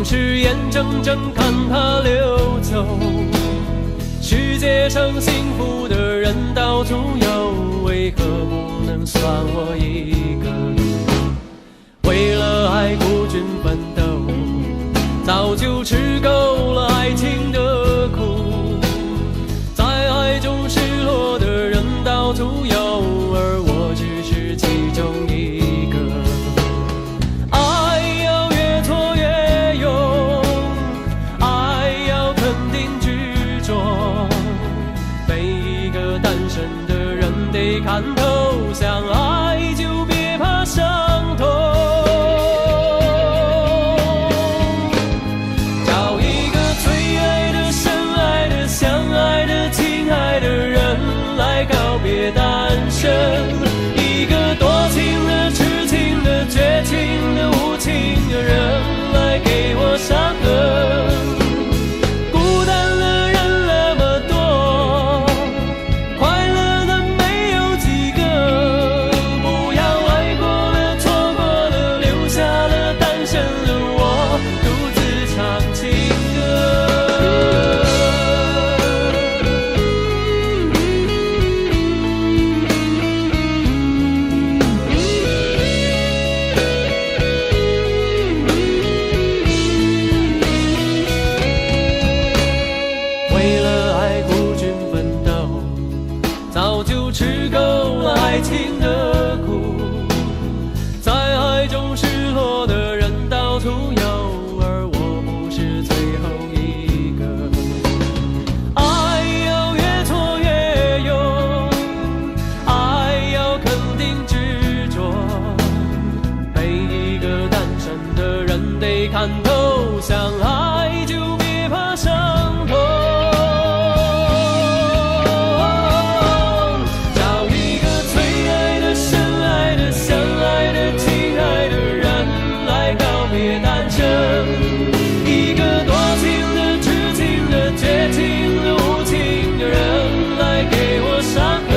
是眼睁睁看它流走，世界上幸福的人到处有，为何不能算我一个？为了爱孤军奋斗，早就吃够了爱情的苦，在爱中失落的人到处有，而我只是其中一个。看透，相爱就别怕伤痛。找一个最爱的、深爱的、相爱的、亲爱的人来告别单身。一个多情的、痴情的、绝情的、无情的人来给我伤痕。看透，相爱就别怕伤痛。找一个最爱的、深爱的、相爱的、亲爱的人来告别单身。一个多情的、痴情的、绝情的、无情的人来给我伤痕。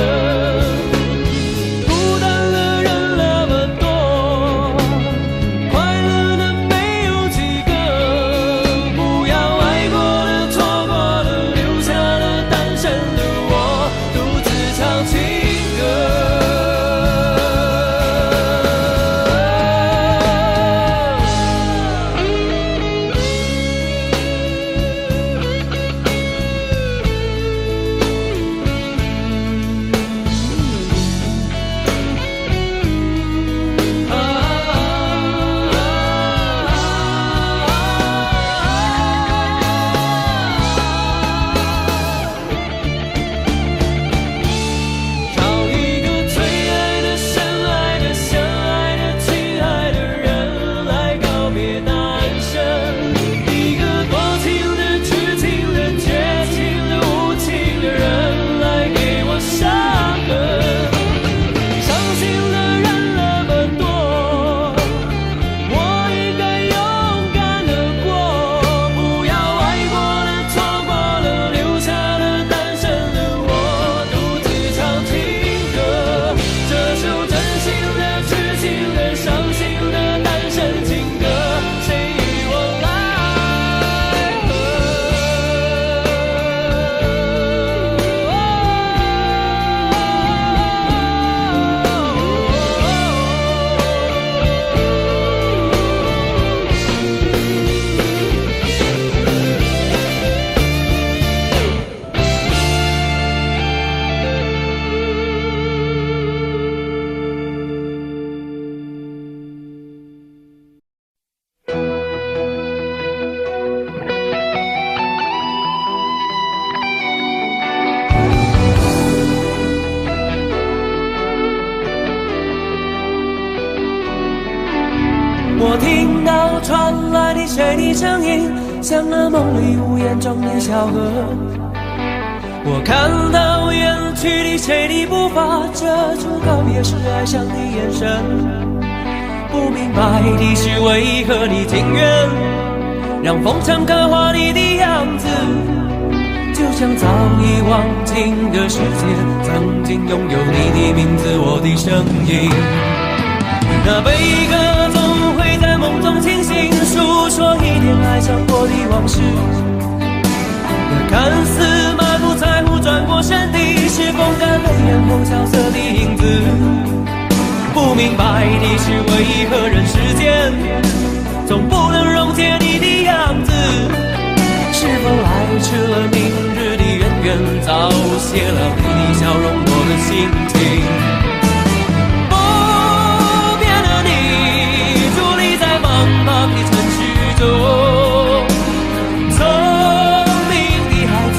我听到传来的水的声音，像那梦里呜咽中的小河。我看到远去的谁的步伐，遮住告别时哀伤的眼神。不明白的是为何你情愿让风尘刻画你的样子，就像早已忘情的世界曾经拥有你的名字，我的声音。那悲歌总会在梦中清醒，诉说一点爱上过的往事。那看似满不在乎转过身的，是风干泪眼后萧瑟的影子。不明白的是为何人世间总不能溶解你的样子。是否来迟了明日的渊源，早谢了你的笑容，我的心情。不变的你，伫立在茫茫的城市中，聪明的孩子，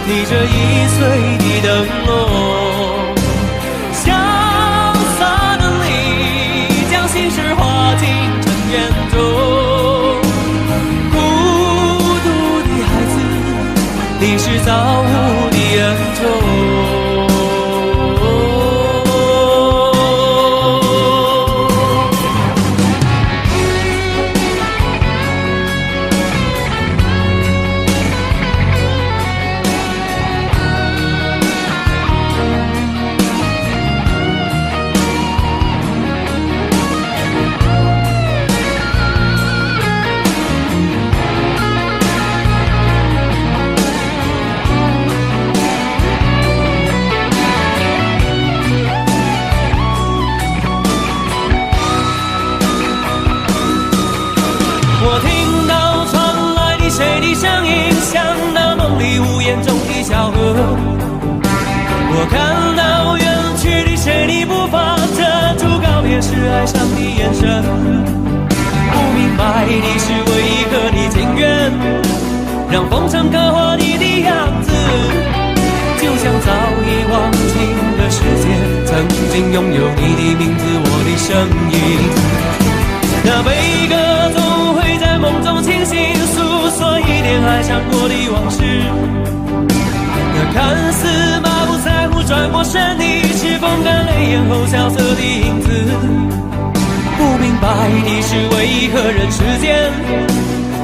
提着易碎的灯笼，潇洒的你，将心事化进尘缘中。你是造物的恩宠。我听到传来的谁的声音，像那梦里屋檐中的小河。我看到远去的谁的步伐，遮住告别时哀伤的眼神。不明白的是为何你情愿让风尘刻画你的样子，就像早已忘情的世界曾经拥有你的名字，我的声音。那悲歌总会在梦中清醒，诉说一点爱上过的往事。那看似满不在乎转过身的，是风干泪眼后萧瑟的影子。不明白的是为何人世间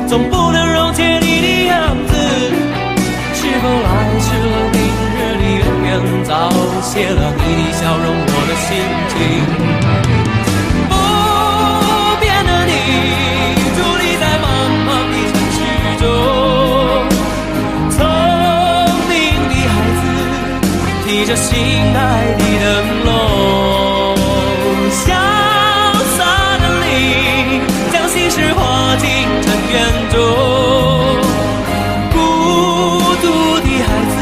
总不能溶解你的样子。是否来迟了明日的渊源，早谢了你的笑容，我的心情。伫立在茫茫的城市中，聪明的孩子，提着心爱的灯笼，潇洒的你，将心事化进尘缘中。孤独的孩子，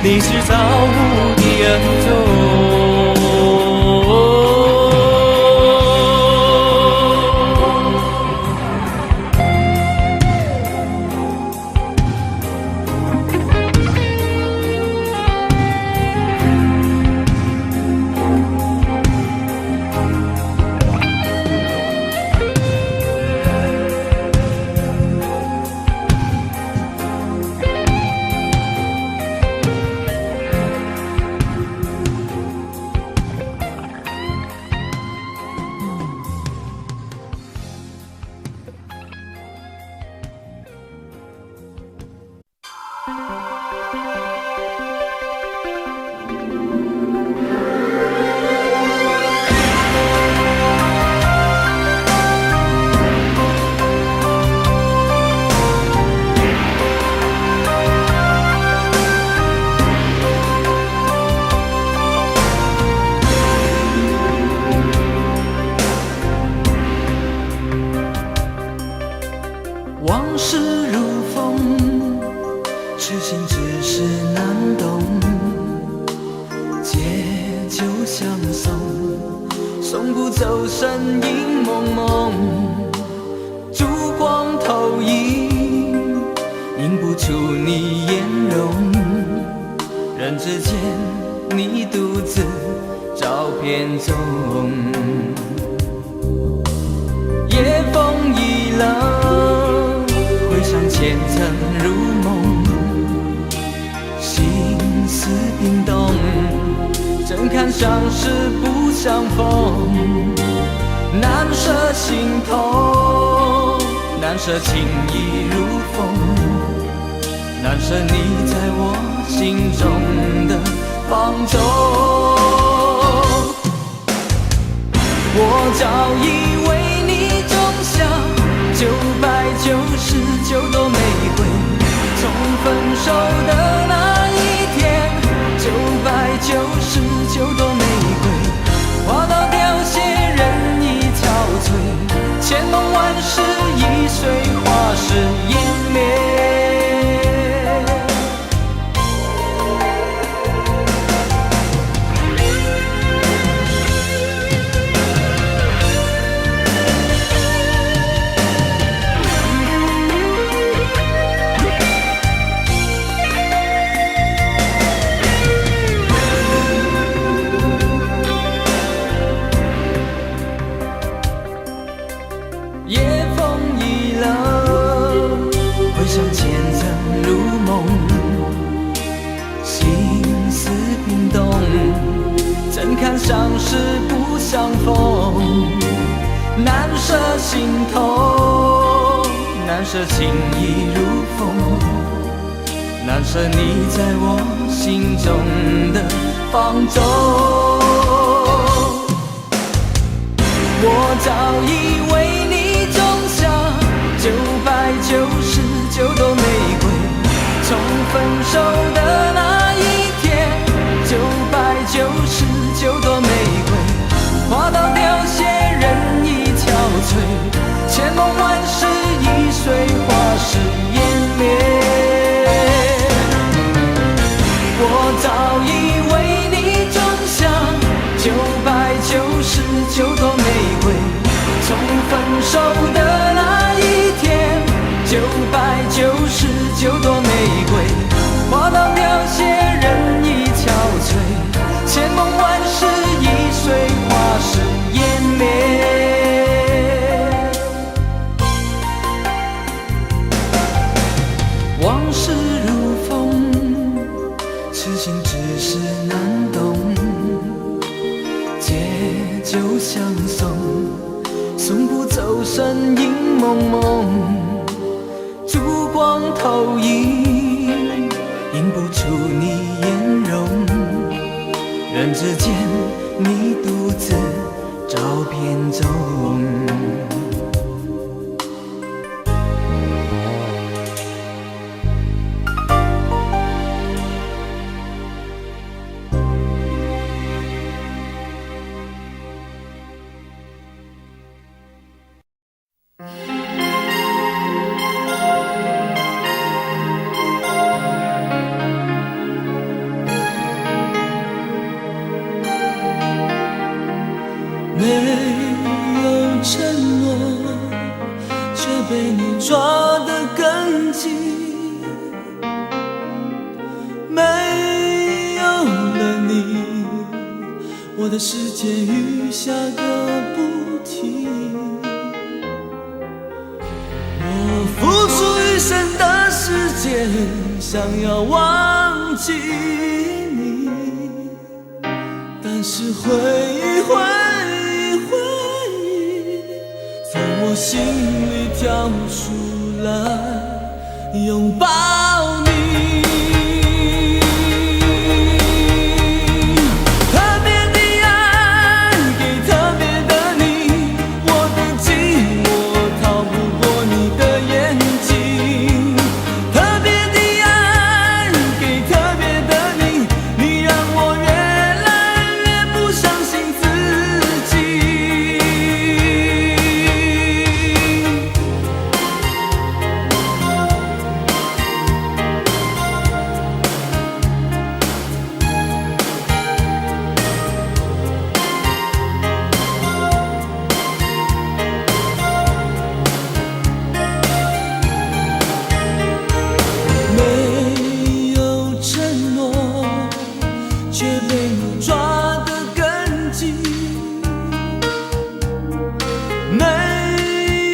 你是造物的恩宠。往事如风，痴心只是难懂。借酒相送，送不走身影蒙蒙。烛光投影，映不出你颜容。人之间，你独自照片中。夜风已冷，回想前尘如梦，看相识不相逢，难舍心头，难舍情意如风，难舍你在我心中的放纵。我早已为你种下999朵玫瑰，从分手的那一天，999朵玫瑰花到凋谢，人已憔悴，千梦万世易碎，花事湮灭。看相识不相逢，难舍心头，难舍情意如风，难舍你在我心中的放纵。我早已为你种下999朵玫瑰，从分手的那一天，999朵玫瑰花到凋谢，人已憔悴，千梦万世易碎，花事湮灭。我早已为你种下999朵玫瑰，从分手的那一天，999朵玫瑰花到凋谢，人已憔悴，千梦万世易碎，花事湮灭。往事如风，痴心只是难懂，借酒相送，送不走身影蒙蒙，烛光投影，映不出你颜容，人之间你独自照片中。没有承诺，却被你抓得更紧。没有了你，我的世界雨下个不停。我付出一生的时间，想要忘记你，但是回忆从我心里跳出来拥抱你。特别的爱给特别的你，我的寂寞逃不过你的眼睛。特别的爱给特别的你，你让我越来越不相信自己。没有承诺，却被你抓得更紧。没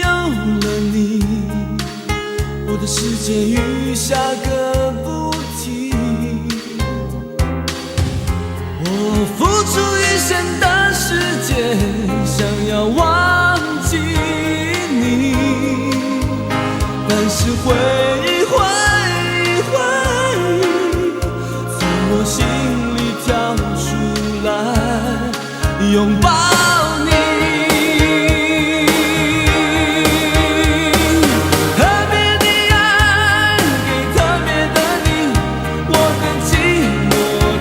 有了你，我的世界雨下个不停。我付出拥抱你。特别的爱给特别的你，我的寂寞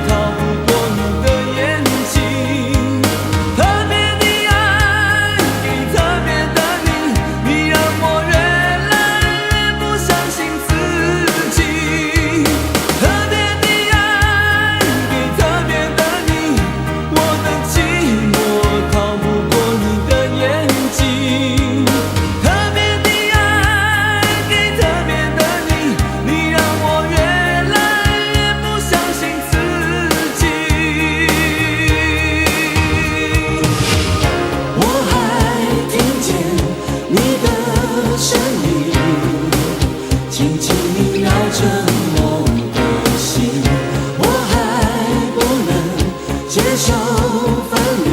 逃不过你的眼睛。特别的爱给特别的你，你让我越来越不相信自己。特别的爱给特别的你，我的寂寞逃不过你的眼睛。特别的爱给特别的你，你让我越来越不相信自己。我还听见你的声音，轻轻萦绕着我的心。我还不能接受分离，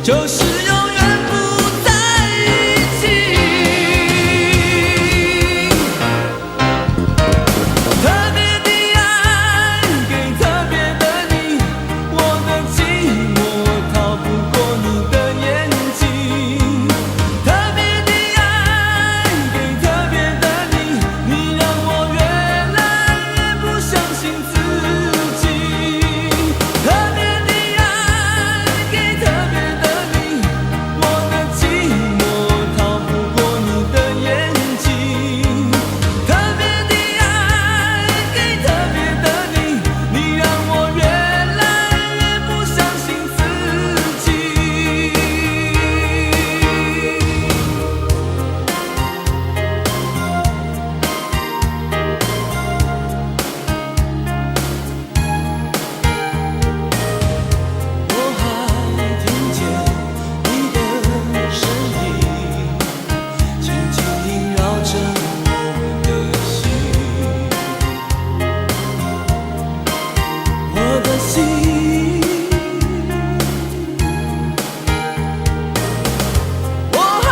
就是永远不在一起。特别的爱给特别的你，我的寂寞逃不过你的眼睛。特别的爱给特别的你，你让我越来越不相信自己。特别的爱给特别的你，我的寂寞逃不过你的眼睛。特别的爱给特别的你，你让我越来越不相信自己。我还听见你的声音，轻轻萦绕着我的心。我的心，我还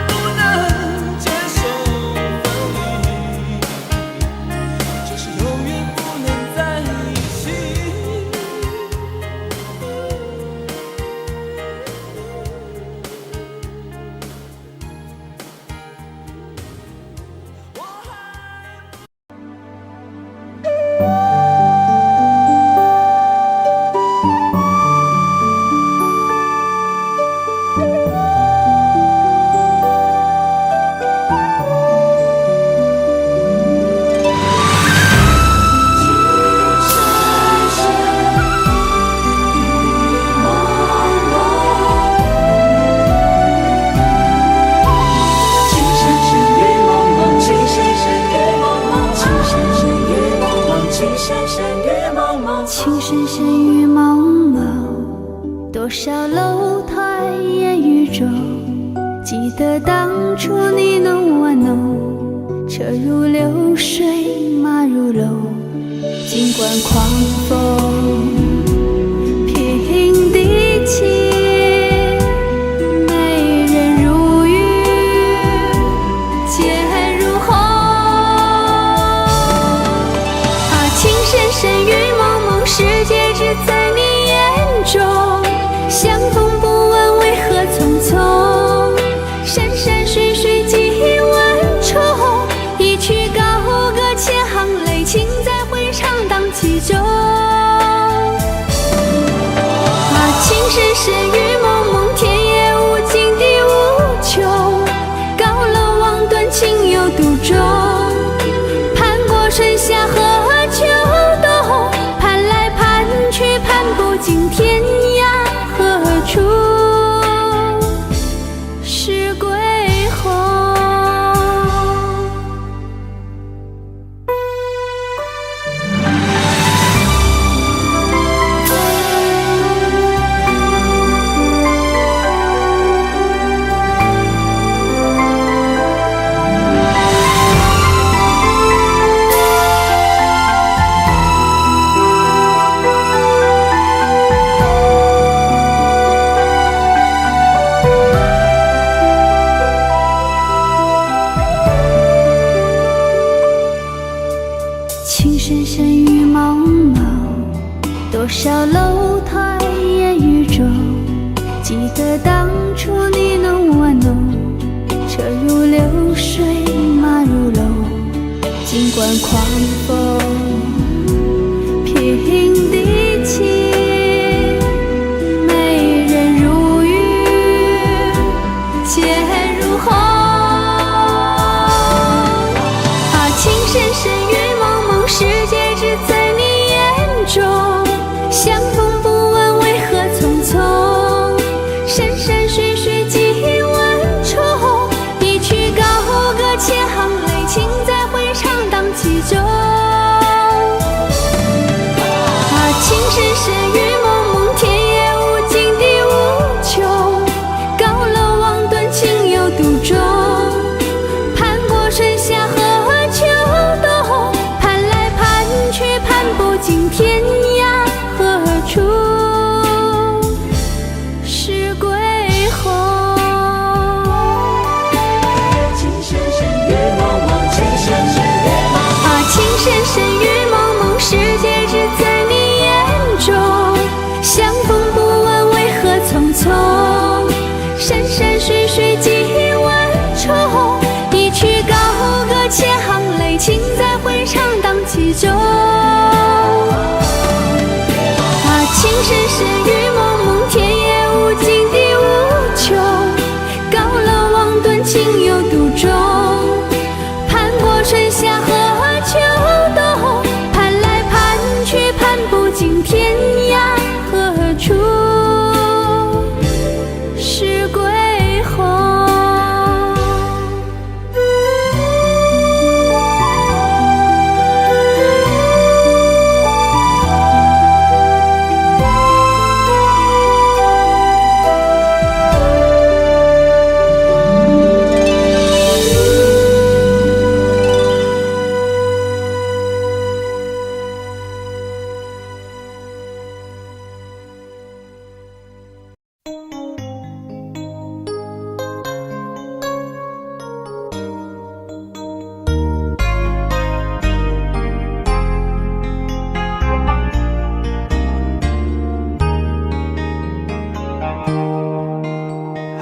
不能接受分离，就是永远不能在一起。情深深雨蒙蒙，多少楼台烟雨中，记得当初你侬我侬，车如流水马如龙，尽管狂风平地起，美人如玉剑如虹。啊，情深深雨蒙蒙，世界只在你眼中，相逢不问为何匆匆，山山水水几万重，一曲高歌千行泪，情在回肠荡气中。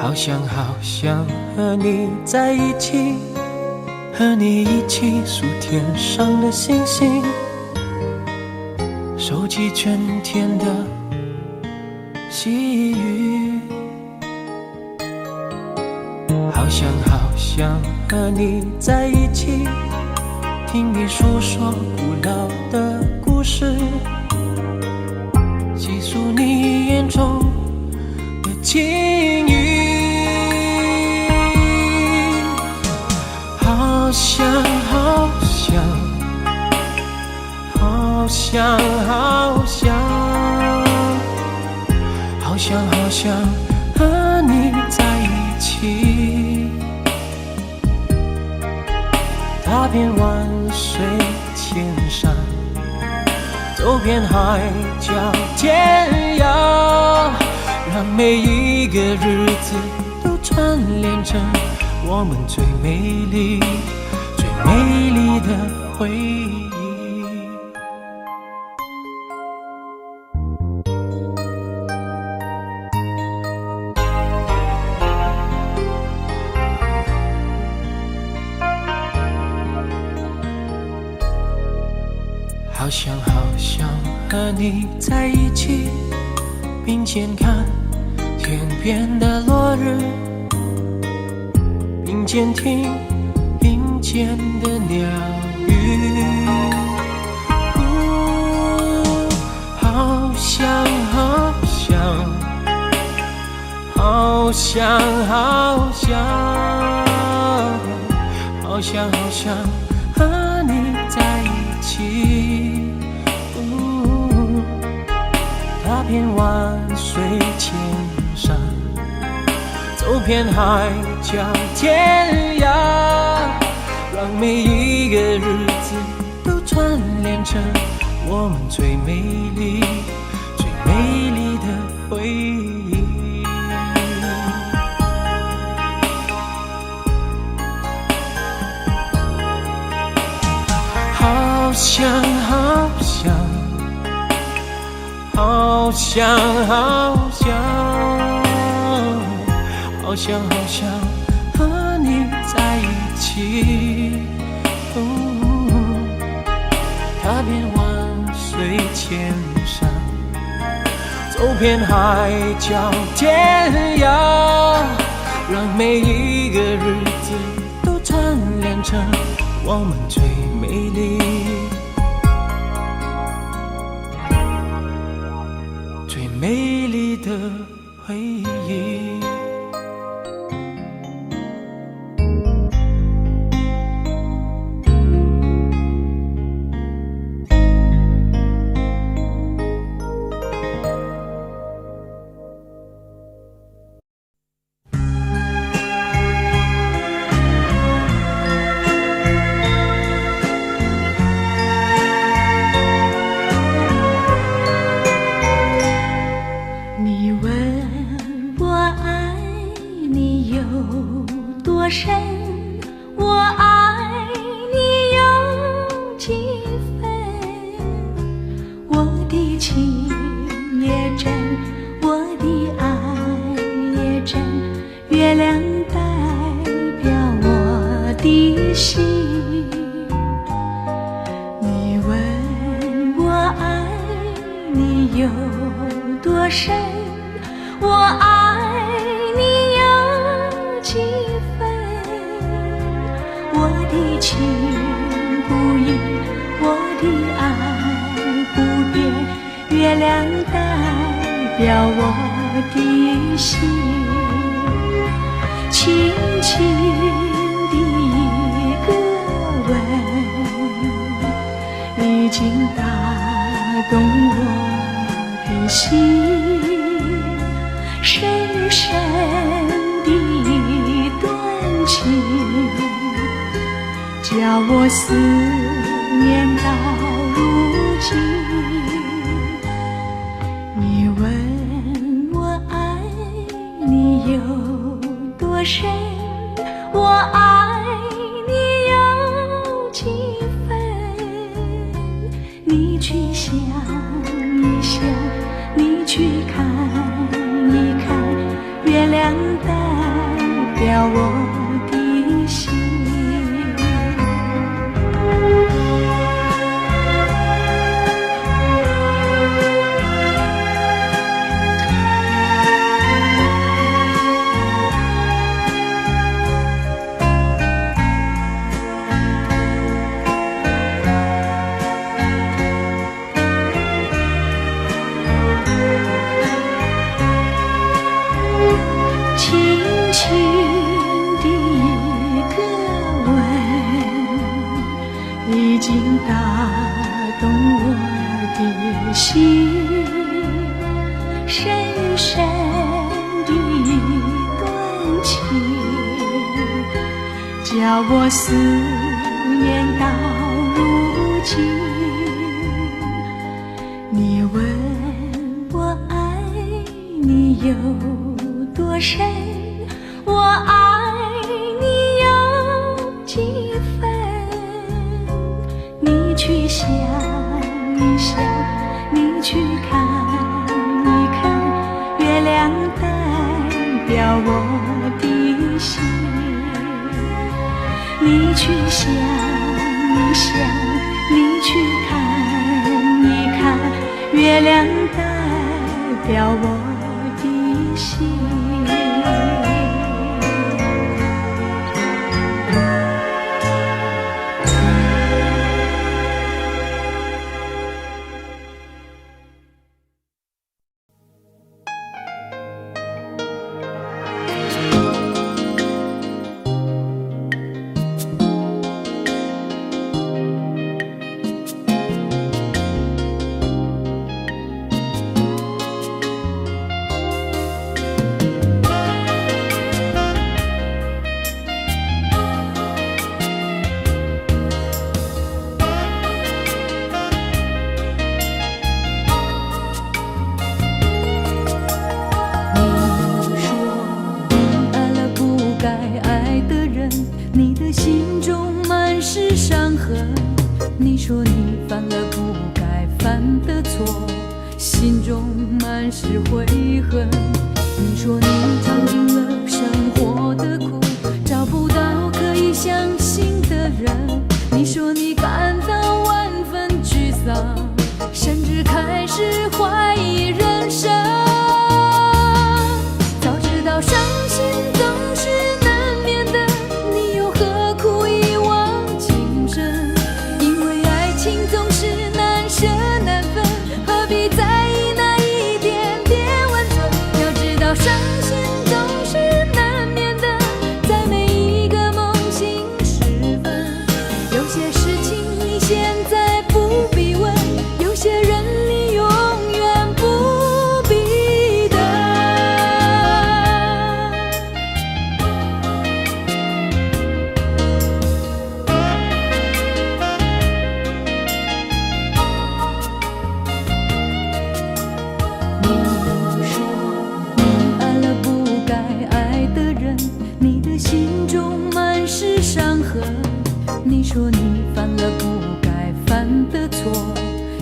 好想好想和你在一起，和你一起数天上的星星，收集春天的细雨。好想好想和你在一起，听你诉说古老的故事，细数你眼中的情谊。好想好想好想好想好想好想和你在一起，踏遍万水千山，走遍海角天涯，让每一个日子都串联成我们最美丽最美丽的回忆。好想好想和你在一起，并肩看天边的落日，并肩听林间的鸟语。好想好想好想好想好想好想和你在一起，踏遍万水千山，走遍海角天涯，让每一个日子都串联成我们最美丽最美丽的回忆。好想好想好想好想好想好想和你在一起，踏遍万水千山，走遍海角天涯，让每一个日子都串联成我们最美丽最美丽的回忆。叫我思念到如今。你问我爱你有多深，我爱你有几分？你去想一想，你去看一看，月亮代表我的心。已经打动我的心，深深的一段情，叫我思念到如今。你问我爱你有多深，我爱你有几分？你去想一想，你去看一看，月亮代表我的心。你去想一想，你去看一看，月亮代表我的心。你说你犯了不该犯的错，心中满是悔恨。你说你尝尽了生活的苦，找不到可以相信的人。你说你感到万分沮丧，甚至开始怀疑人生。早知道伤心总是难免的，你又何苦一往情深？因为爱情总是难舍难分，何必在意那一点点温存？要知道伤心总是难免的，在每一个梦醒时分。有些事情你现在不必问，有些人你永远不必等。你说你爱了不该爱的人，你的心中满是伤痕。你说你犯了不该犯的错，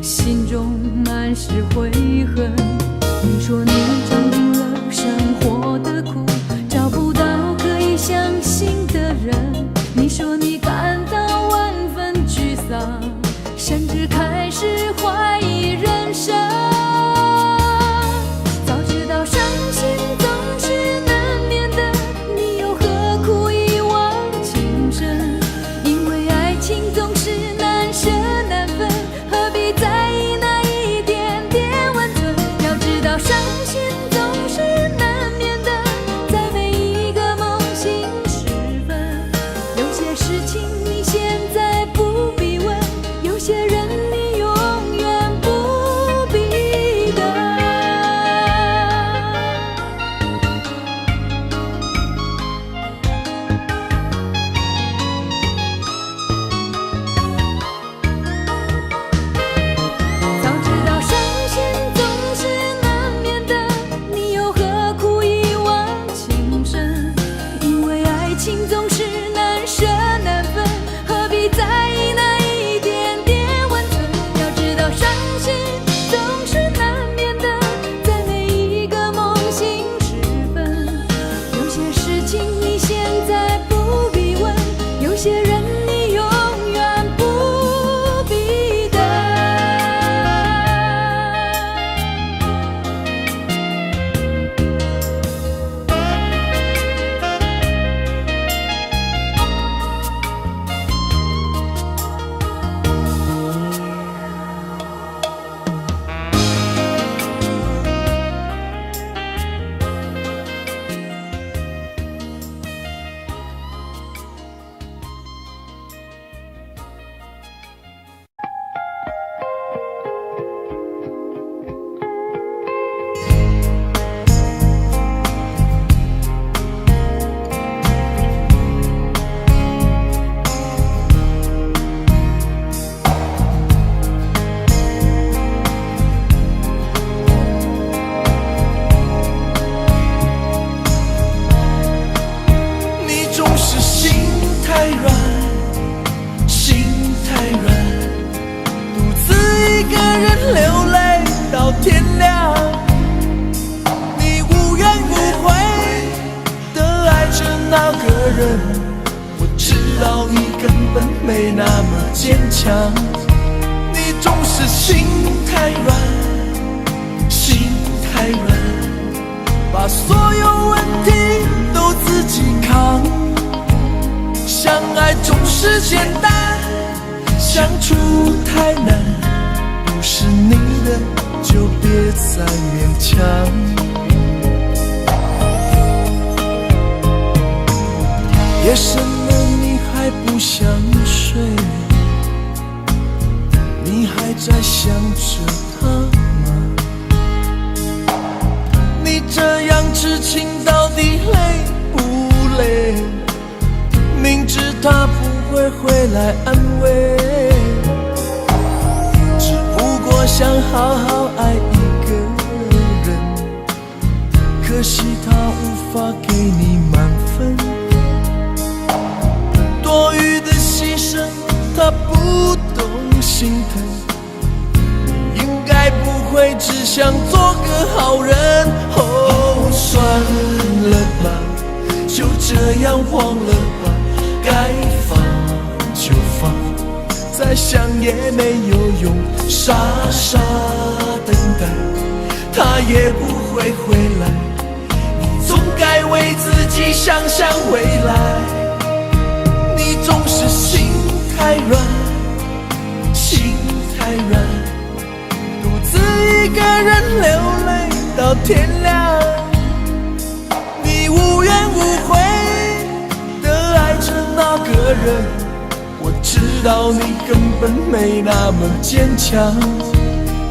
心中满是悔恨。你说你尝尽了生活的苦，找不到可以相信的人。你说你感到万分沮丧，甚至开始怀疑人生。早知道伤心总是难免的，你又何苦一往情深？因为爱情总是难舍难分，何必在意那一点点温存？要知道伤心本没那么坚强。你总是心太软，心太软，把所有问题都自己扛。相爱总是简单，相处太难，不是你的就别再勉强。夜深了你还不想睡，你还在想着他吗？你这样痴情到底累不累？明知他不会回来安慰，只不过想好好爱一个人，可惜他无法给你满分。多余的牺牲他不懂心疼，你应该不会只想做个好人。哦，算了吧，就这样忘了吧，该放就放，再想也没有用，傻傻等待他也不会回来，你总该为自己想想未来。你总是心太软，心太软，独自一个人流泪到天亮。你无怨无悔地爱着那个人，我知道你根本没那么坚强。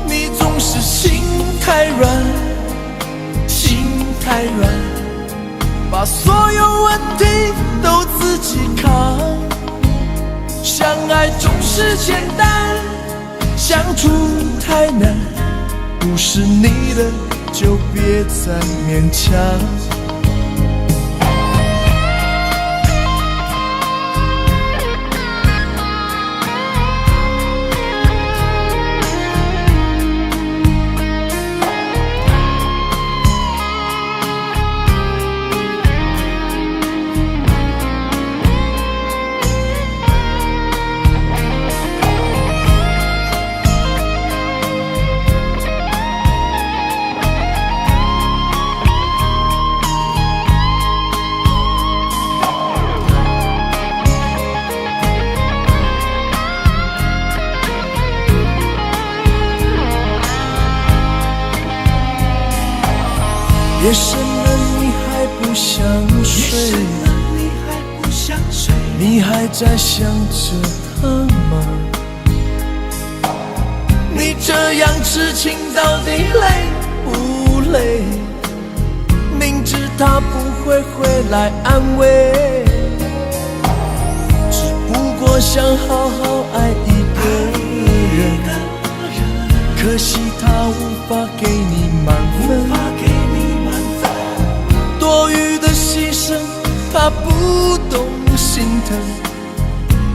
你总是心太软，心太软，把所有问题都自己扛。相爱总是简单，相处太难，不是你的就别再勉强。夜深了你还不想睡，你还在想着他吗？你这样痴情到底累不累？明知他不会回来安慰，只不过想好好爱一个人，可惜他无法给你满分。多余的牺牲他不懂心疼，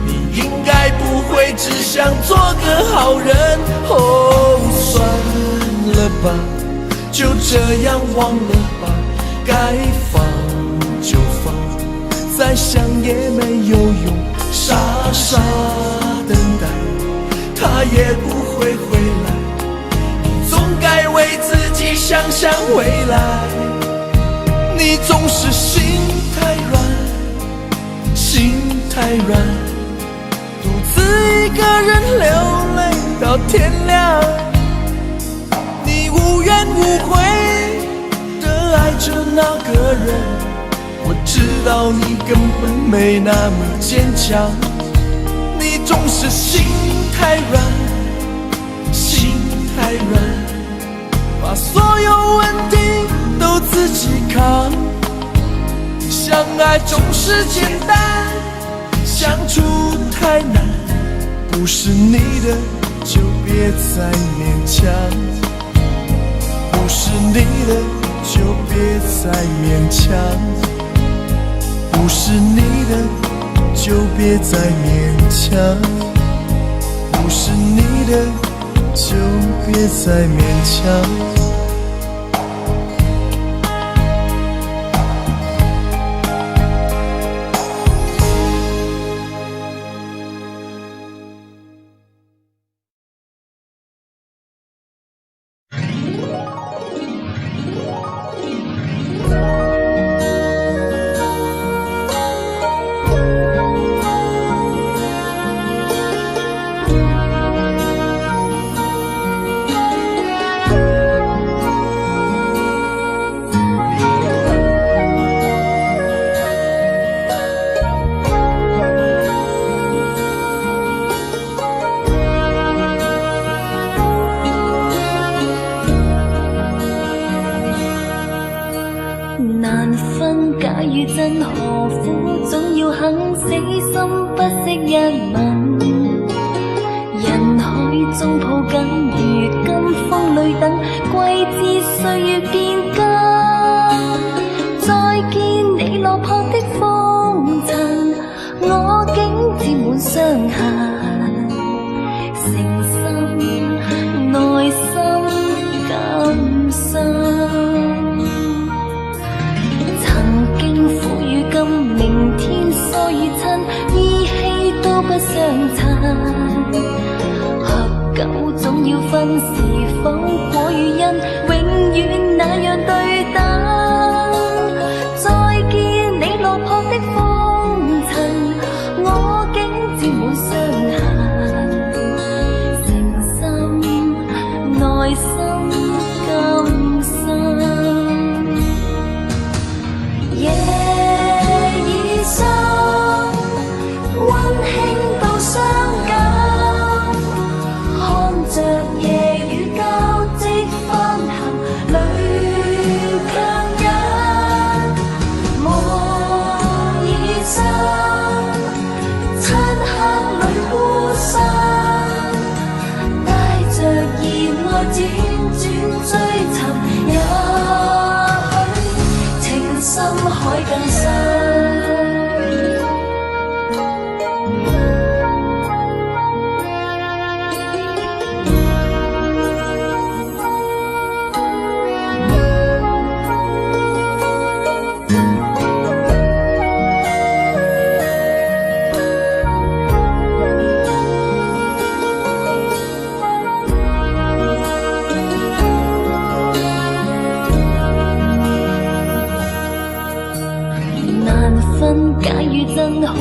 你应该不会只想做个好人。哦，算了吧，就这样忘了吧，该放就放，再想也没有用，傻傻等待他也不会回来，你总该为自己想想未来。你总是心太软，心太软，独自一个人流泪到天亮。你无怨无悔地爱着那个人，我知道你根本没那么坚强。你总是心太软，心太软，把所有问题都自己扛。相爱总是简单，相处太难，不是你的就别再勉强，不是你的就别再勉强，不是你的就别再勉强，不是你的就别再勉强。难分假如真何苦，总要肯死心不息一吻。人海中抱紧，如今风里等，季节岁月变更。再见你落魄的风尘，我竟沾满伤痕。诚心内心感伤。曾經苦與甘，明天疏與親，依稀都不相襯。合久總要分，是否果與因，永遠那樣對等。再見你落魄的風塵，我竟沾滿傷痕。誠心內心感傷。夜已深，溫馨到傷感，看着夜雨交織翻行，淚強忍。夢已深，漆黑裏孤身，帶着意愛輾轉追尋，也許情深海更深。難分假如真何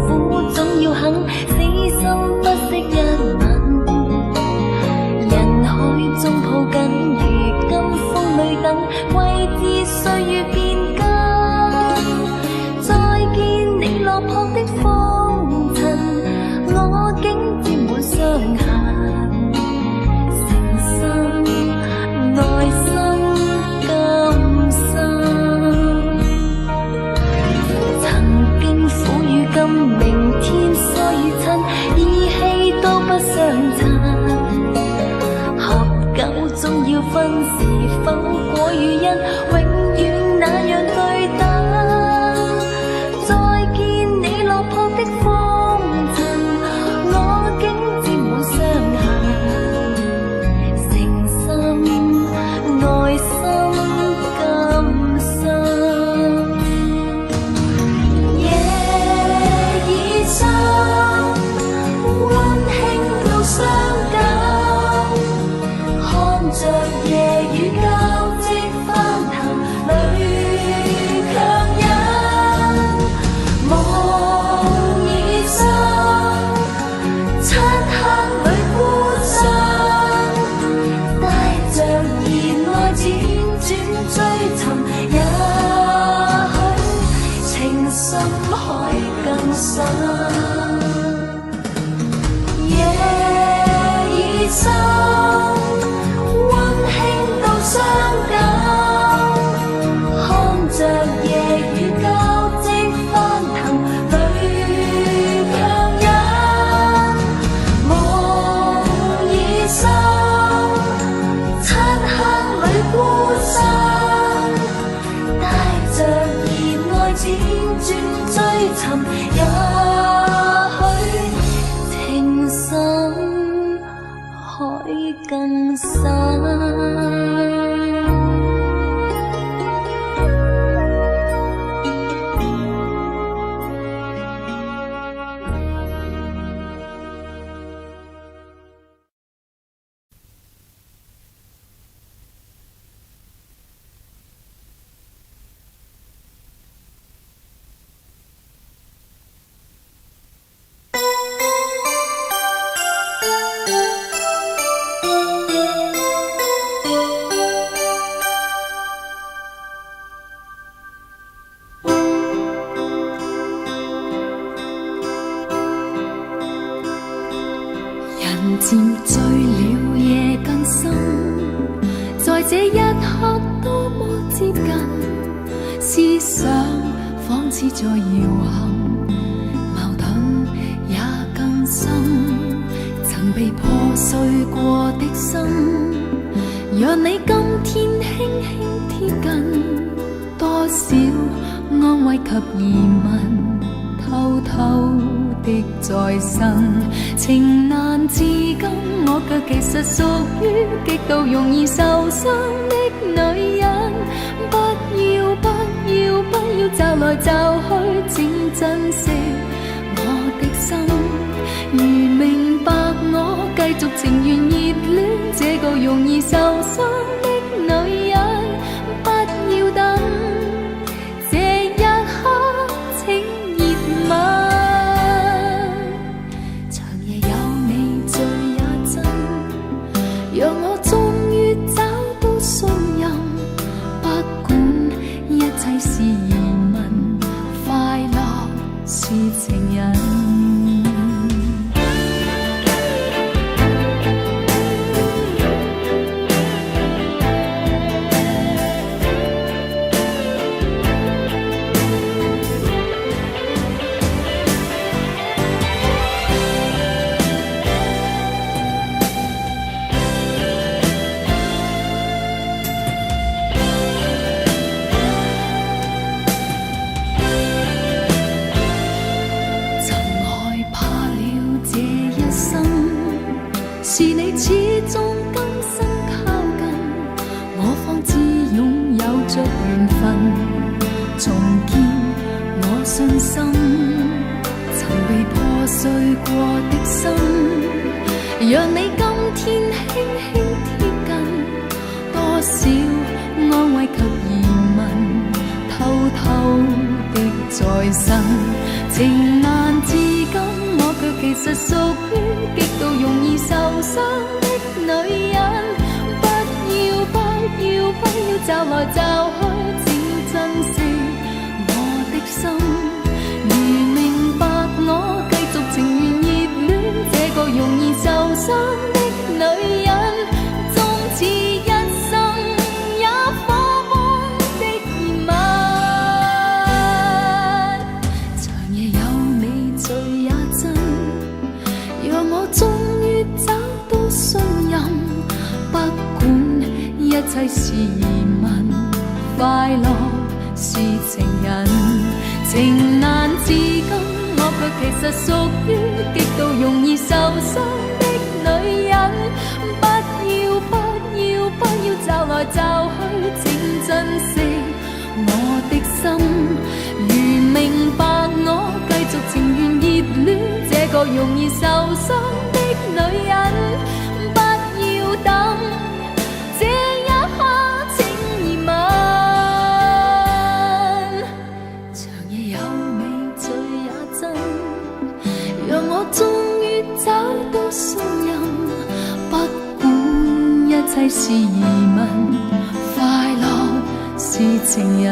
苦，總要肯死心不息一吻。人海中抱緊，如今風裏等，季節歲月變更。再見你落魄的風塵，我竟沾滿傷痕。誠心內心感傷。曾經苦與甘，明天疏與親，依稀都不相襯。合久總要分，是否果與因，永遠那樣對等。再見你落魄的風塵，我竟沾滿傷痕。誠心內心感傷。夜已深，溫馨到傷感，看着夜雨交織翻騰，淚強忍。夢已深，漆黑裏孤身，帶着熱愛輾轉追尋，也許情深海更深。夜已深，溫馨到傷感，看着夜雨交織翻騰，淚強忍。夢已深，漆黑裏孤身，帶着熱愛輾轉追尋，也許情深海更深。人漸醉了，夜更深，在這一刻多麼接近，是想，仿似在遙行，矛盾也更深。曾被破碎過的心，讓你今天輕輕貼近，多少安慰及疑問，偷偷的在生。情難自禁，我卻其實屬於極度容易受傷的女人。不要不要不要驟來驟去，請珍惜我的心。如明白我，繼續情願熱戀這個容易受傷的女人。不要等，這一刻請熱吻。長夜有你最也真，讓我終於找到信任。不管一切是疑問，快樂是情人。是你始終甘心靠近，我方知擁有着緣分，重建我信心。曾被破碎過的心，讓你今天輕輕貼近，多少安慰及疑問，偷偷的在生。情難自禁，我卻其實屬於極度容易受傷的女人。不要不要不要驟來驟去，請珍惜我的心。如明白我，繼續情願熱戀這個容易受傷的女人。終此一生也火般的熱吻，長夜有你最也真，讓我終於找到信任。不管一切是疑問，快樂是情人。情難自禁，我卻其實屬於極度容易受傷的女人。不要不要不要驟來驟去，請珍惜我的心。如明白我，繼續情願熱戀這個容易受傷的女人。不要等，這一刻請熱吻。長夜有你最也真，讓我終於找到信任。不管一切是疑問，快樂是情人。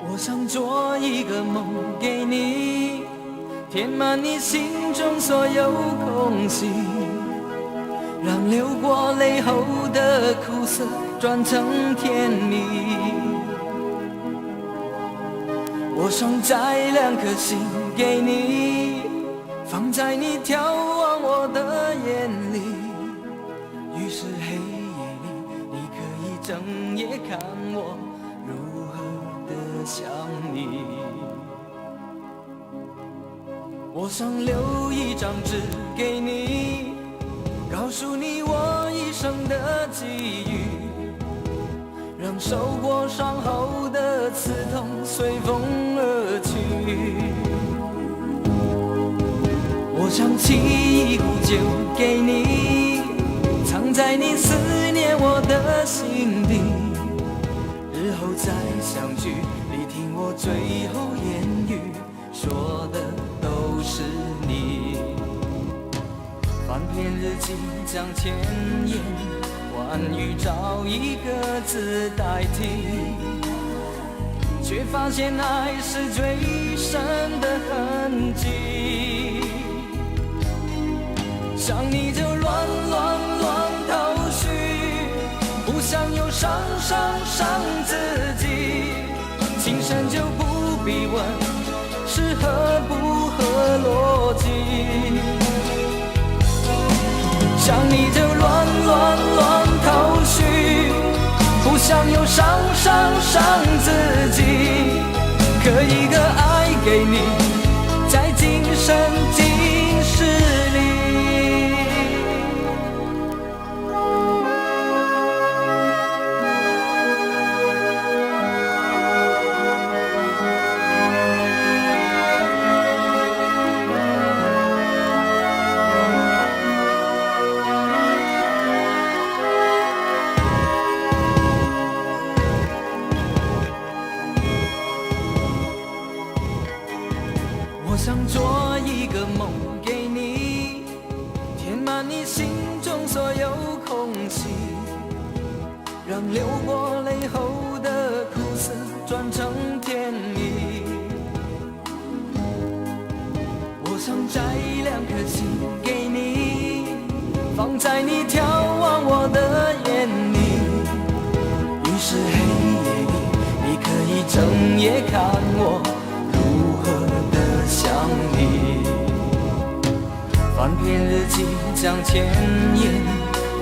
我想做一个梦给你，填满你心中所有空隙，让流过泪后的苦涩转成甜蜜。我想摘2颗心给你，放在你眺望我的眼里，于是黑夜里你可以整夜看我如何的想你。我想留一张纸给你，告诉你我一生的际遇，让受过伤后的刺痛随风而去。我想起一壶酒给你，藏在你思念我的心底。日后再相聚，你听我最后言语，说的都是你。翻篇日记将千言万语找一个字代替，却发现爱是最深的痕迹。想你就乱头绪，不想又伤自己。情深就不必问是合不合逻辑。想你就乱头绪，不想又伤自己。可一个爱给你，在今生今世里。我想做一个梦给你，填满你心中所有空隙，让流过泪后的苦涩转成甜蜜。我想摘2颗心给你，放在你眺望我的眼里。于是黑夜里，你可以整夜看我如何想你。翻篇日记将千言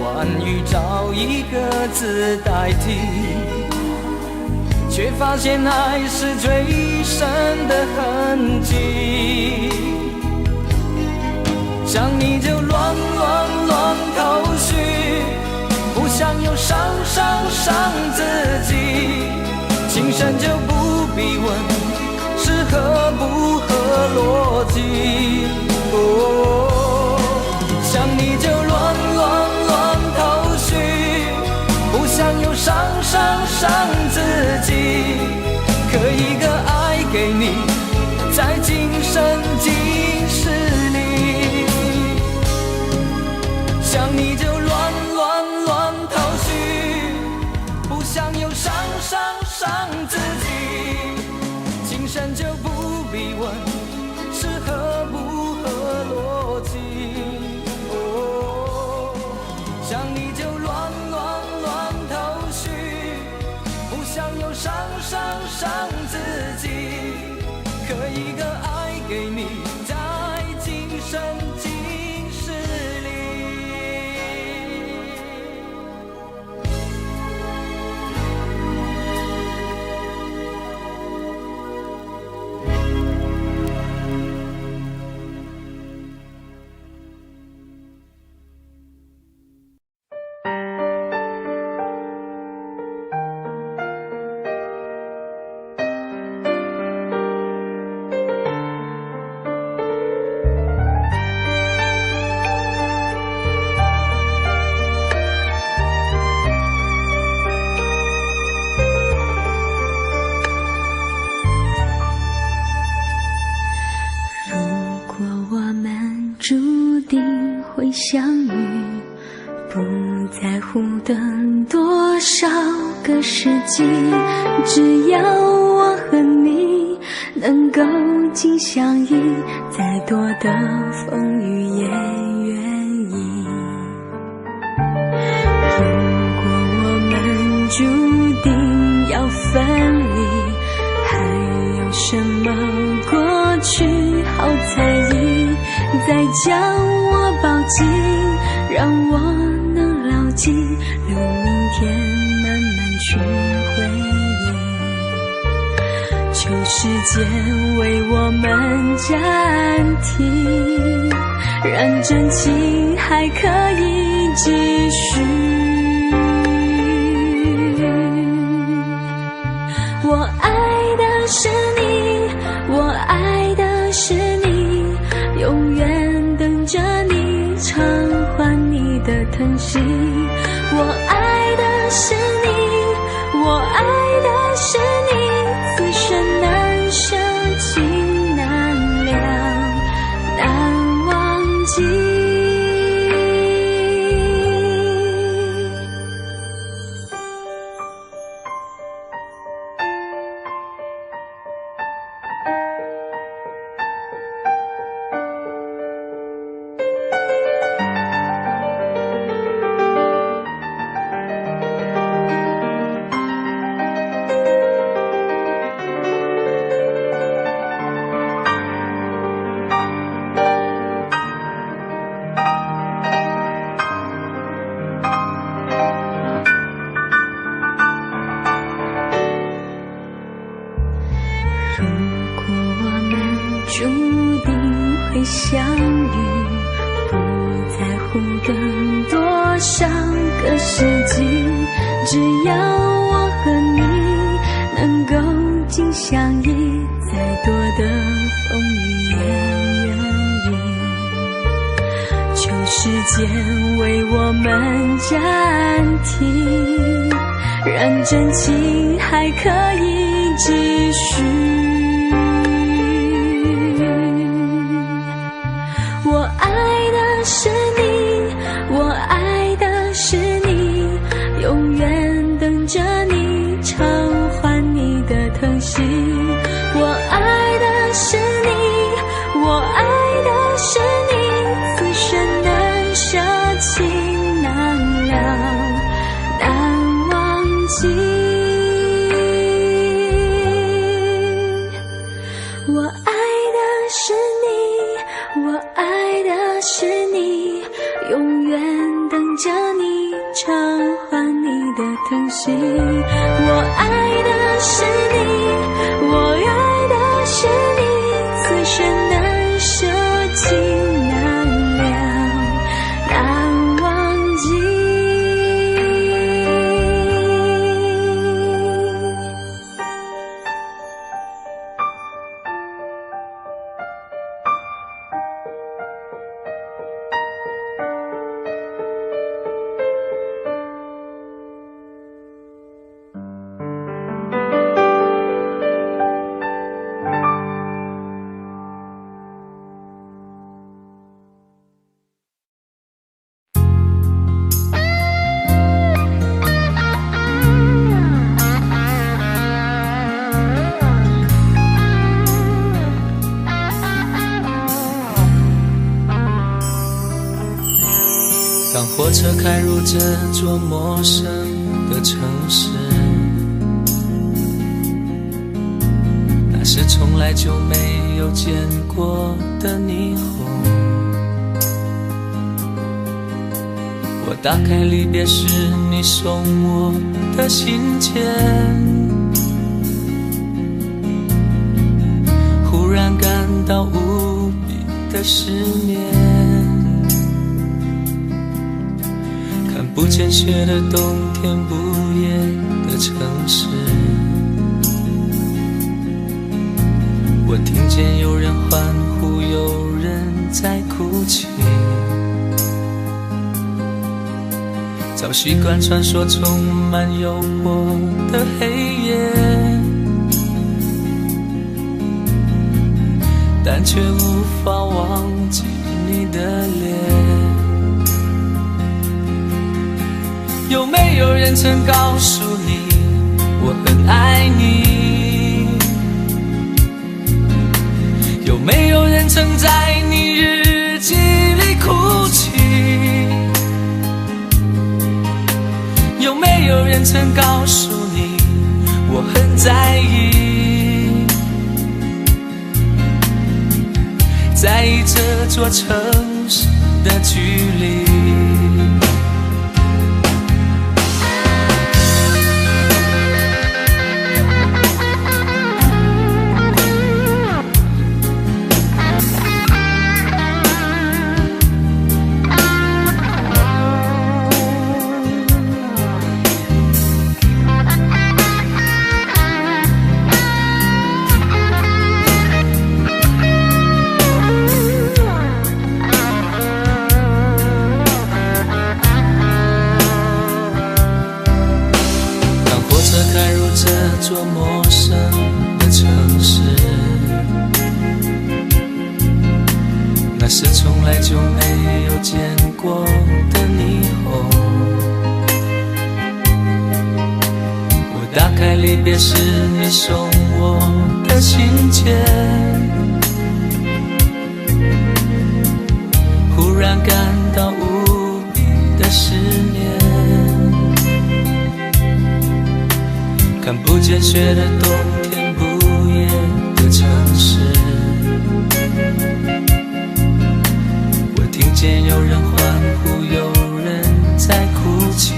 万语找一个字代替，却发现爱是最深的痕迹。想你就乱头绪，不想又伤自己。情深就不必问是合不合逻辑。想你就乱头绪，不想又伤自己。可一个爱给你，在今生今世里。想你就乱头绪，不想又伤自己。情深就不必问是合不合逻辑。想你就乱头绪，不想又伤自己。可一个爱给你，在今生今世里。会相遇，不在乎等多少个世纪，只要我和你能够紧相依，再多的风雨也愿意。如果我们注定要分离，还有什么过去好在意？再将我抱紧，让我能牢记，留明天慢慢去回忆。求时间为我们暂停，让真情还可以继续。我爱的是你，我爱的是你，永远的疼惜。我爱的是你，我爱的是你，此生难舍情难了，难忘记。注定会相遇，不在乎更多少个世纪，只要我和你能够紧相依，再多的风雨也愿意。求时间为我们暂停，让真情还可以继续。我爱的是你，我爱的是你，永远等着你偿还你的疼惜。我爱的是你，我爱的是你，此生难舍情难了，难忘记。我爱的是你，我爱的是你，永远等着你偿还你的疼惜。我爱的是你，我爱的是你，此生难舍情难了，难忘记。当火车开入这座陌生的城市，那是从来就没有见过的霓虹。我打开离别时你送我的信笺，忽然感到无比的失眠。不见雪的冬天，不夜的城市，我听见有人欢呼，有人在哭泣。早习惯穿梭充满诱惑的黑夜，但却无法忘记你的脸。有没有人曾告诉你我很爱你？有没有人曾在你日记里哭泣？有没有人曾告诉你我很在意？在意这座城市的距离。来就没有见过的霓虹。我打开离别时你送我的信件，忽然感到无比的思念。看不见雪的冬天，不夜的城市，我听见有人欢呼，有人在哭泣。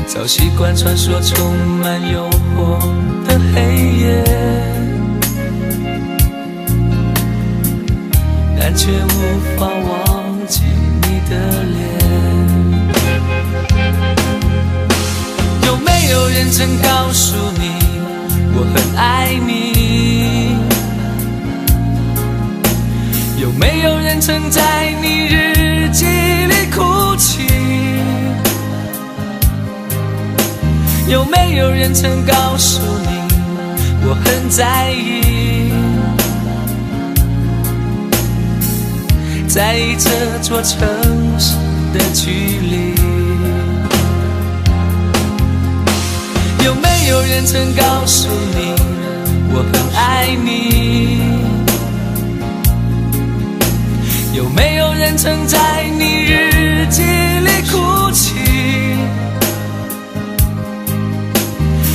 早习惯穿梭充满诱惑的黑夜，但却无法忘记你的脸。有没有人曾告诉你我很爱你？有没有人曾在你日记里哭泣？有没有人曾告诉你我很在意？在意这座城市的距离。有没有人曾告诉你我很爱你？有没有人曾在你日记里哭泣？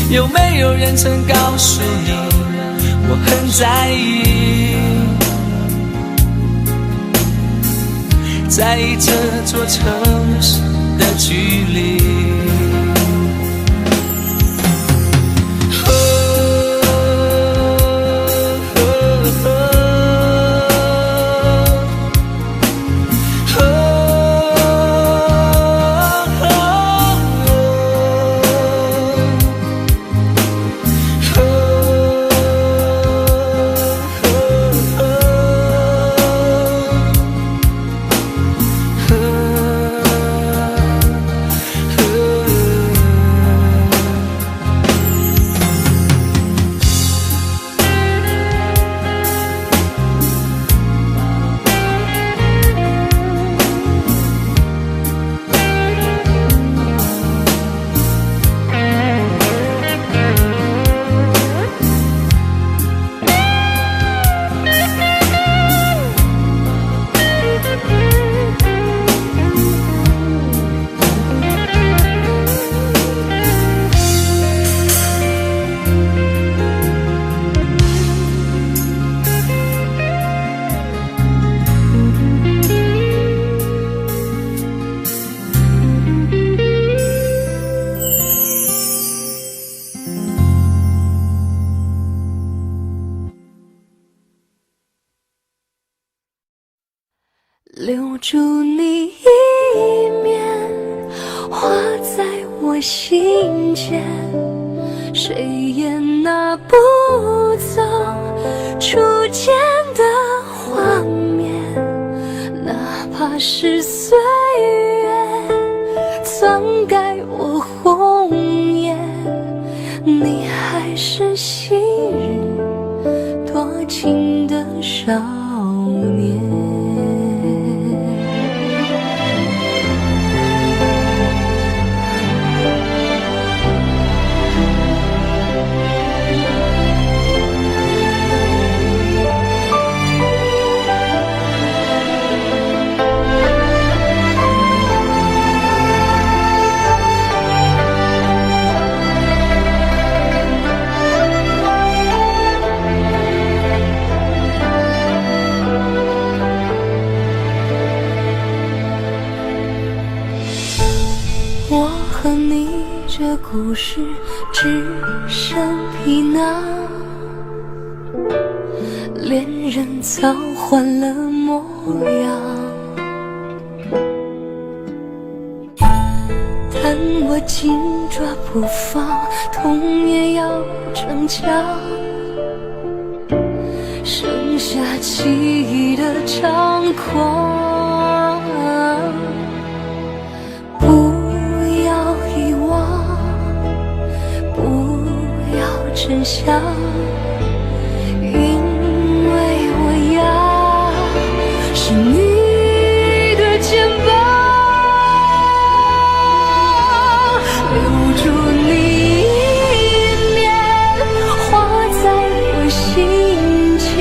有没有人曾告诉你我很在意？在意这座城市的距离。留住你一面，画在我心间，谁也拿不走初见的画面。哪怕是岁月篡改我红颜，你还是昔日多情的少年。我和你这故事只剩皮囊，恋人早换了模样，但我紧抓不放，痛也要逞强，剩下记忆的猖狂。真相，因为我是你的肩膀，留住你一面，画在我心间，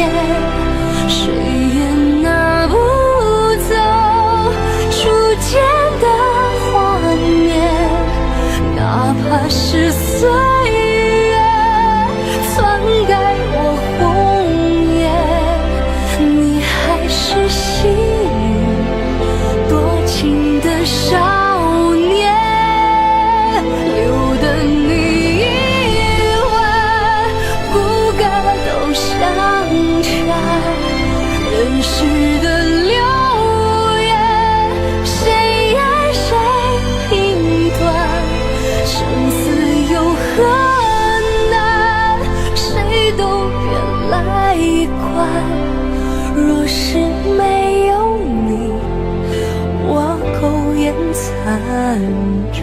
谁也拿不走初见的画面，哪怕是岁月篡改我红颜，你还是细雨多情的少年，留得你一晚不敢都相缠，人世的流言，谁爱谁评断，生死有何难，谁都别来管。若是没有你，我苟延残喘。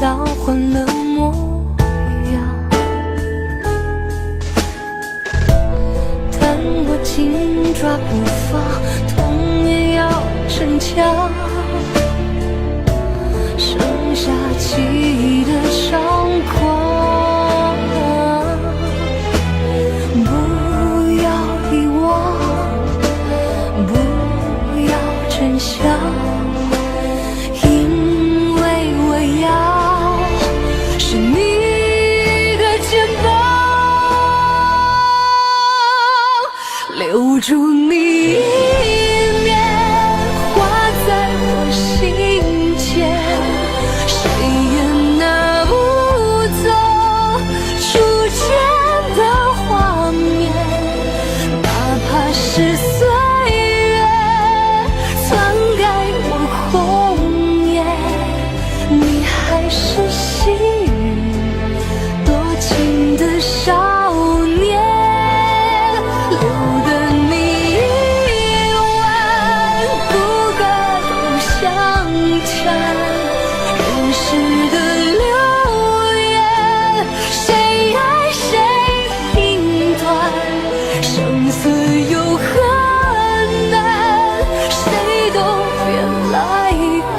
早换了模样，但我紧抓不放，痛也要逞强，剩下记忆的伤狂，不要遗忘，不要真相，因为我要是你的肩膀，留住你一面，画在我心间，谁也拿不走初见的画面，哪怕是岁月篡改我红颜，你还是细雨多情的少年，留得你一晚不敢都相缠，人世的流言，谁爱谁评断，生死有何难，谁都别来管。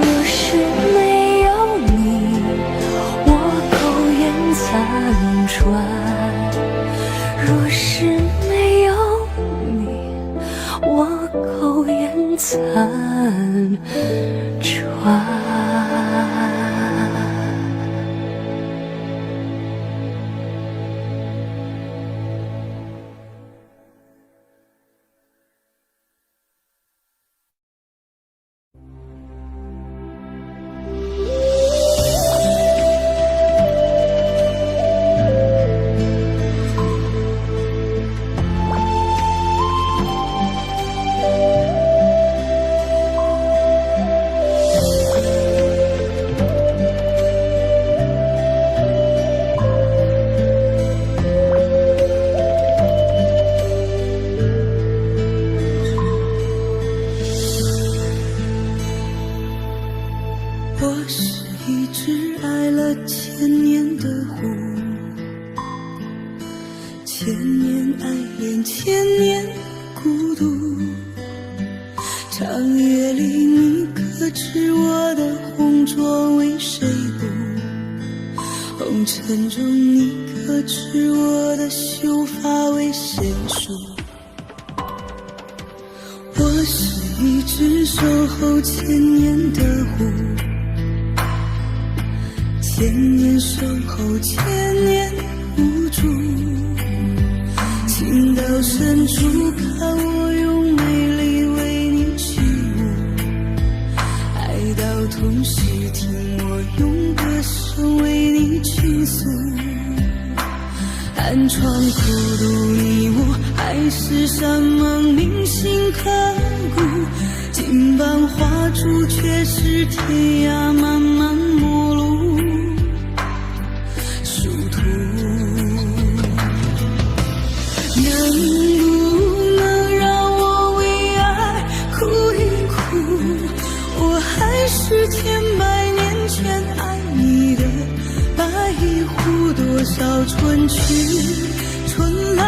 若是没有你，我苟延残喘；若是没有你，我苟延残喘。我是一只爱了千年的狐，千年爱恋，千年孤独。长夜里你可知我的红妆为谁补？红尘中你可知我的秀发为谁梳？我是一只守候千年的狐，千年守候，千年无助。情到深处，看我用美丽为你起舞。同时听我用歌声为你倾诉，寒窗苦读你我，海誓山盟铭心刻骨。金榜画柱却是天涯漫漫陌路殊途。能不能让我为爱哭一哭？我还是千百年前爱你的白狐，多少春去春来，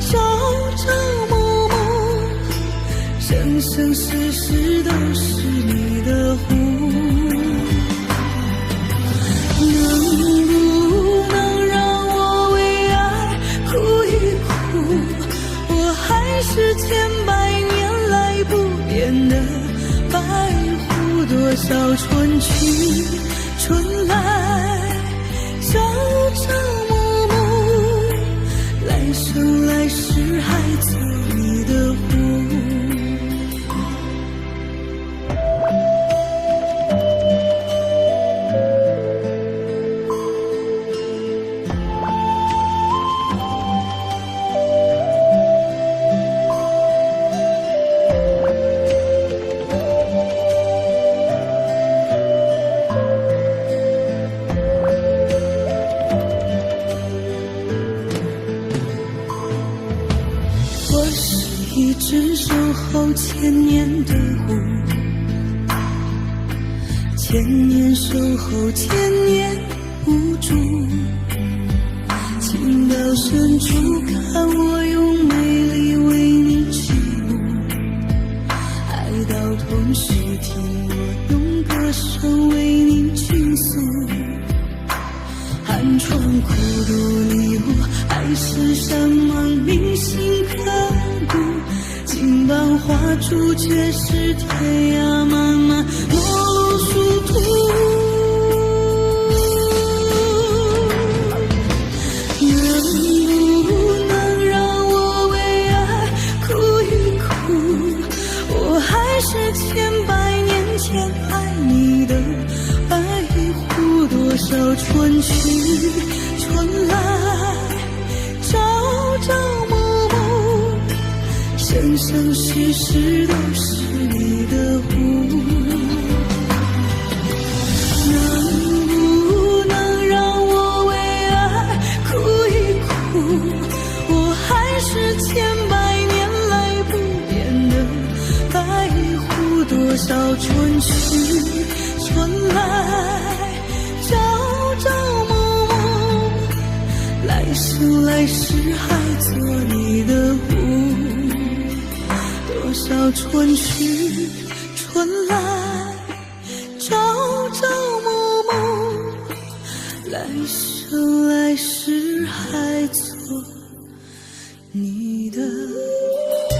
朝朝暮暮，生生世世都是你的湖。能不能让我为爱哭一哭？我还是千百年来不变的白狐，多少春去春来，朝朝暮暮，来生来世还做你的湖。我是一只守候千年的狐，千年守候，千年无助。情到深处，看我用美丽为你起舞；爱到痛时，听我用歌声为你倾诉。寒窗苦读你我，海誓山盟铭心刻骨。金榜画柱却是天涯漫漫陌路殊途。能不能让我为爱哭一哭？我还是千百年前爱你的白狐，多少春去春来，朝朝暮暮，生生世世都是你的湖。能不能让我为爱哭一哭？我还是千百年来不变的白狐，多少春去春来，朝朝暮暮，来生来世还做你的湖。多少春去春来，朝朝暮暮，来生来世还做你的湖。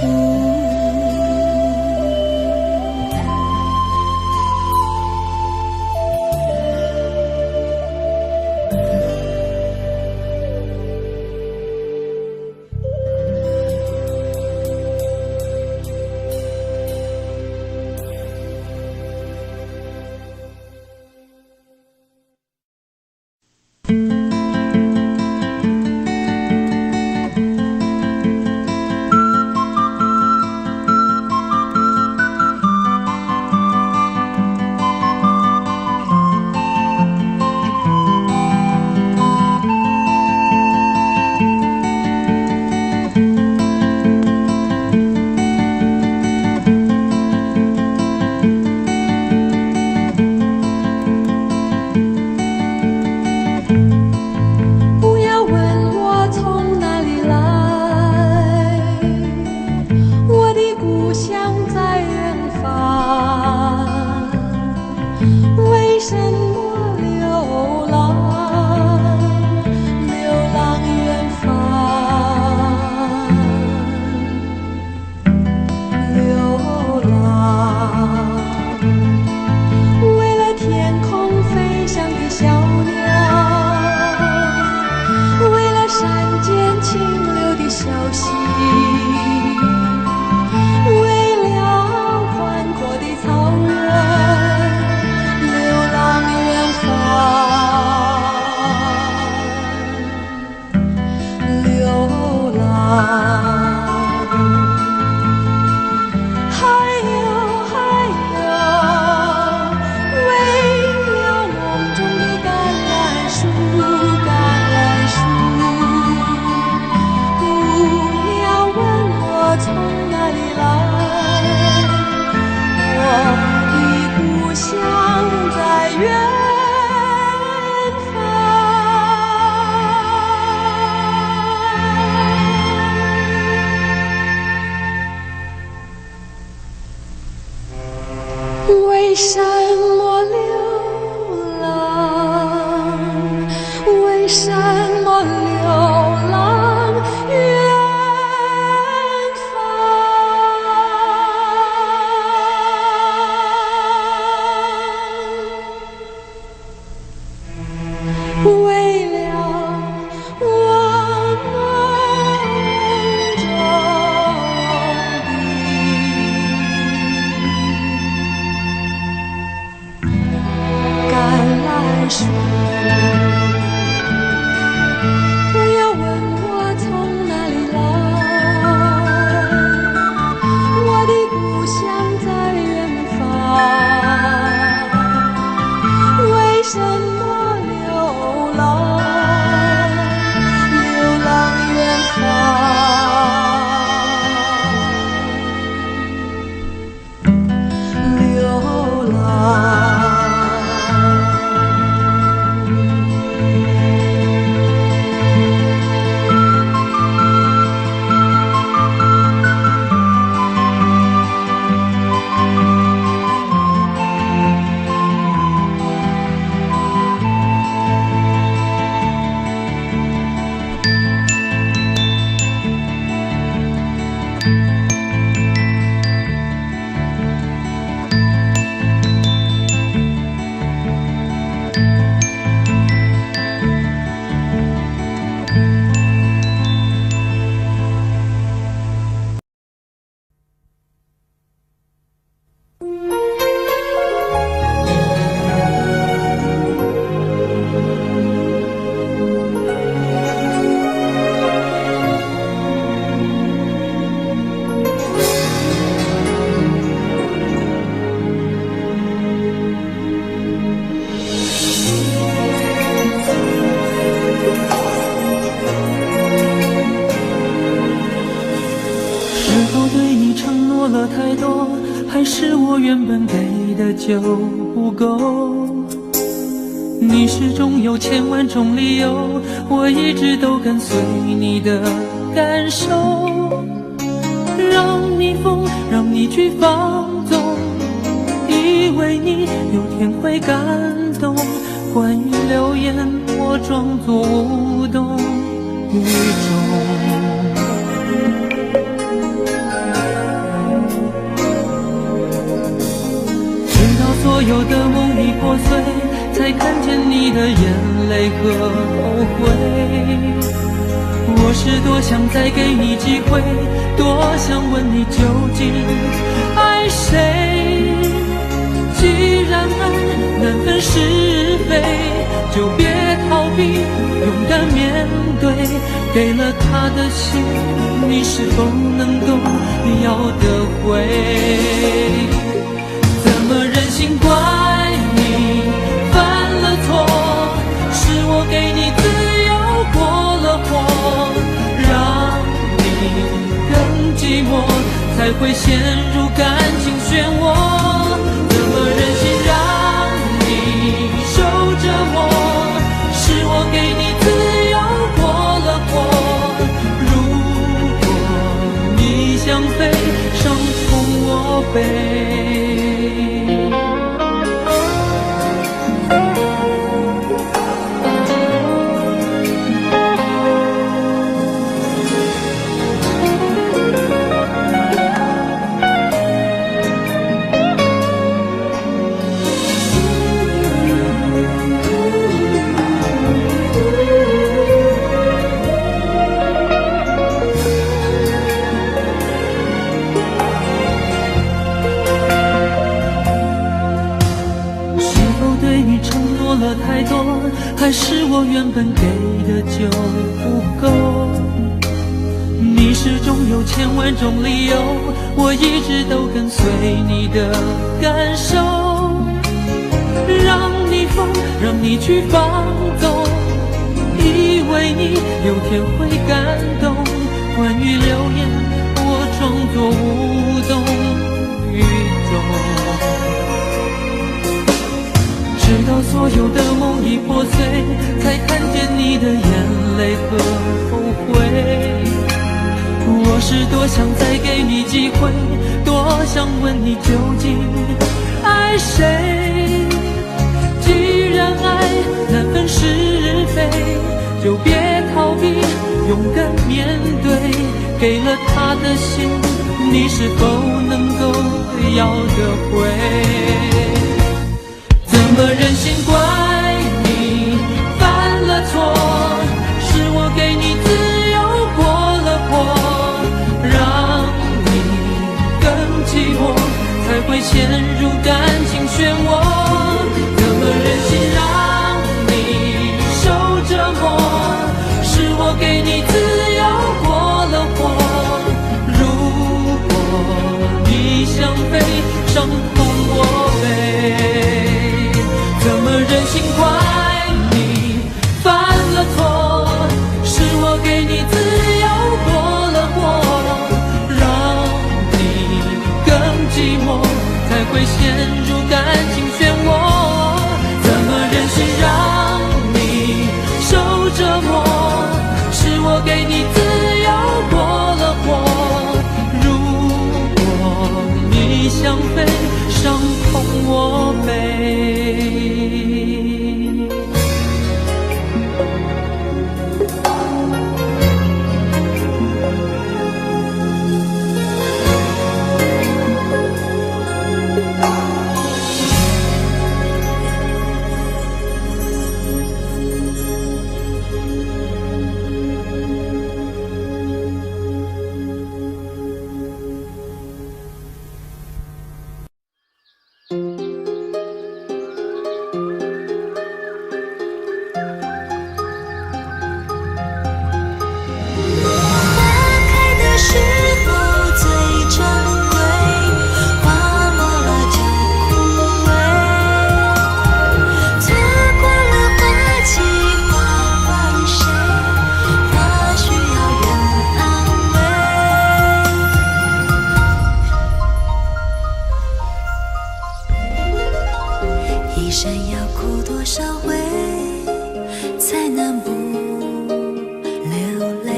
为了宽阔的草原。树。不要问我从哪里来，我的故乡在远方。为什么流浪？流浪远方。流浪。了太多，还是我原本给的就不够？你始终有千万种理由，我一直都跟随你的感受，让你疯，让你去放纵，以为你有天会感动。关于流言，我装作无动于衷。所有的梦已破碎，才看见你的眼泪和后悔。我是多想再给你机会，多想问你究竟爱谁。既然爱难分是非，就别逃避，勇敢面对。给了他的心，你是否能够要得回？怎么忍心怪你犯了错？是我给你自由过了火，让你更寂寞，才会陷入感情漩涡。怎么忍心让你受折磨？是我给你自由过了火。如果你想飞，伤从我背。太多，还是我原本给的就不够？你始终有千万种理由，我一直都跟随你的感受，让你疯，让你去放纵，以为你有天会感动。关于流言，我装作无动于衷。直到所有的梦已破碎，才看见你的眼泪和后悔。我是多想再给你机会，多想问你究竟爱谁。既然爱难分是非，就别逃避，勇敢面对。给了他的心，你是否能够要得回？怎么忍心怪你犯了错？是我给你自由过了火，让你更寂寞，才会陷入感情漩涡。怎么忍心让一生要哭多少回才能不流泪？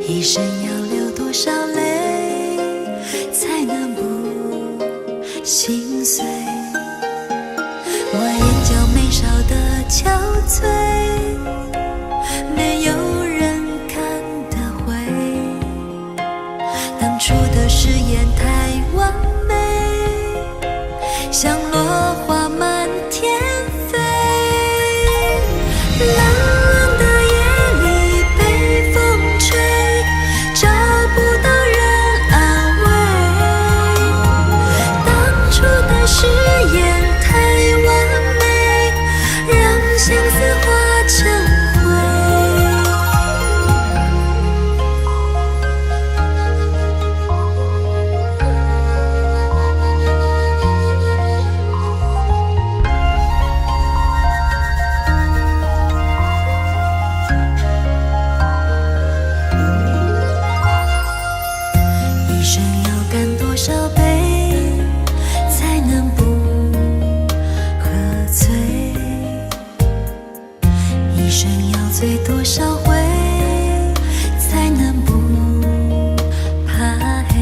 一生要流多少泪才能不心碎？我眼角眉梢的憔悴，没有人看得回。当初的誓言太完美，像落花满天飞。冷冷的夜里被风吹，找不到人安慰。当初的誓言太完美，让相思化成醉多少回才能不怕黑？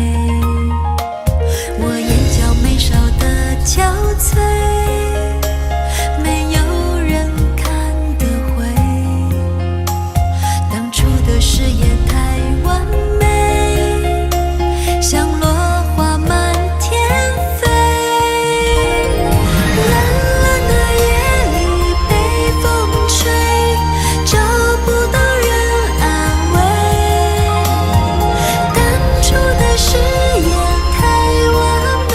我眼角眉梢的憔悴，没有人看得回。当初的誓言太完美，像落花满天飞。冷冷的夜里被风吹，找不到人安慰。当初的誓言太完美，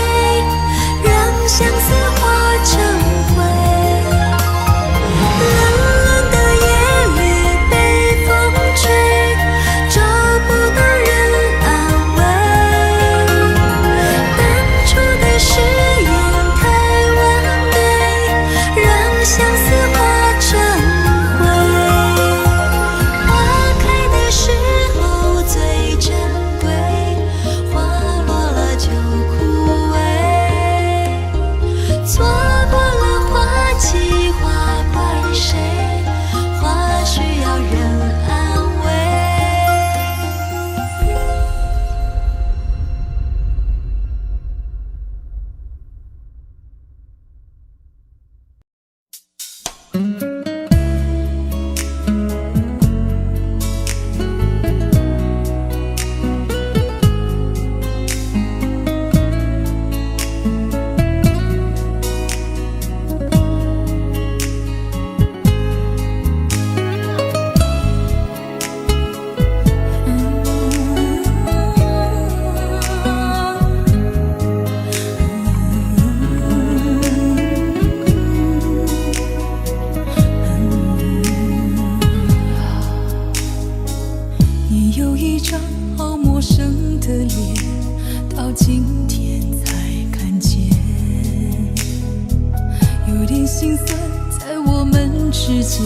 让相思化成灰。冷冷的夜里被风吹，找不到人安慰。当初的誓言太完美，让相思化成灰。花开的时候最珍贵，花落了就枯萎。错过了花期花怪谁？花需要人安慰。你有一张好陌生的脸，到今天才看见，有点心酸在我们之间，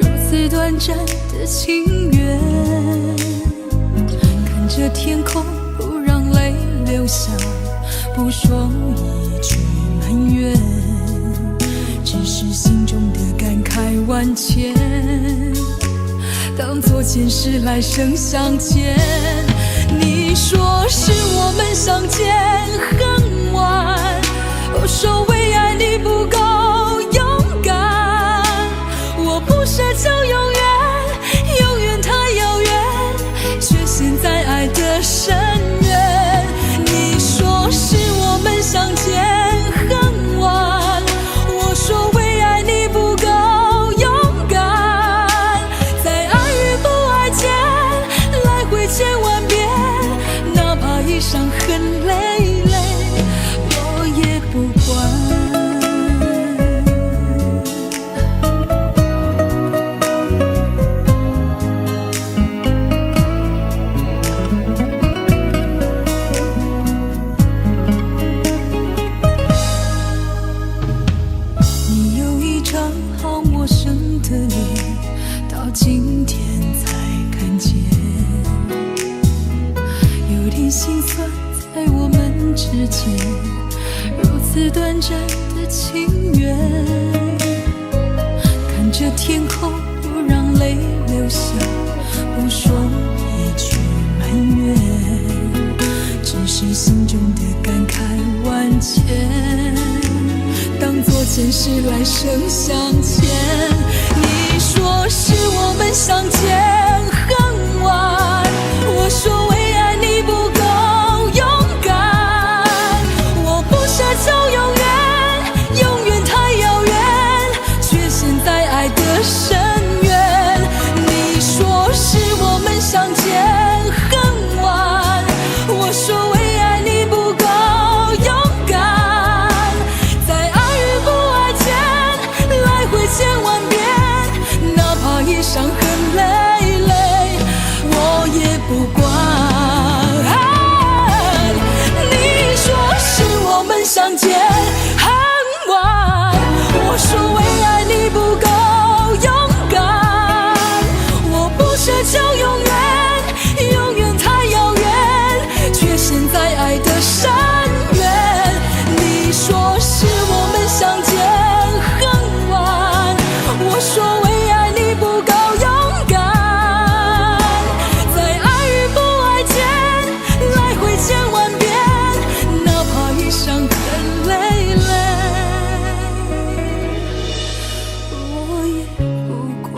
如此短暂的情缘。看着天空，不让泪流下，不说一句埋怨，只是心中的感慨万千。当作前世来生相见，你说是我们相见很晚，我说为爱你不够勇敢，我不奢求永远，永远太遥远，却陷在爱的深渊。你说是我们相见很晚，我说为爱你不够勇敢，在爱与不爱间来回千万遍，哪怕一伤痕累累。此短暂的情缘，看着天空不让泪流下，不说一句埋怨，只是心中的感慨万千，当作前世来生相欠。你说是我们相见恨晚，我说为爱你不够勇敢，我不奢求永远，永远太遥远，却陷在爱的深渊。你说是我们相见恨晚，我说为爱你不够勇敢，在爱与不爱间来回千万遍，哪怕一伤痕累累，我也不管。你说是我们相见恨晚，我说为爱你不够勇敢，我不奢求永远，永远太遥远，却陷在爱的深渊。你说是我们相见恨晚，我说为爱你不够勇敢，在爱与不爱间来回千万遍，哪怕一伤痕累累，我也不管。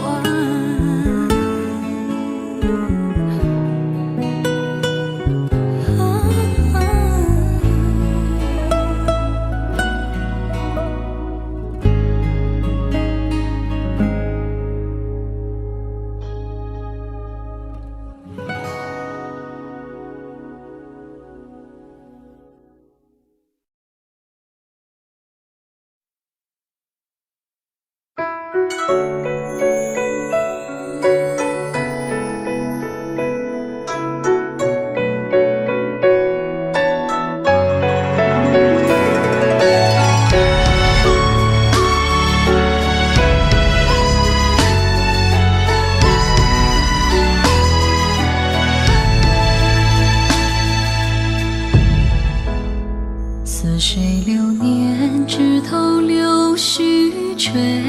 似水流年，枝头柳絮垂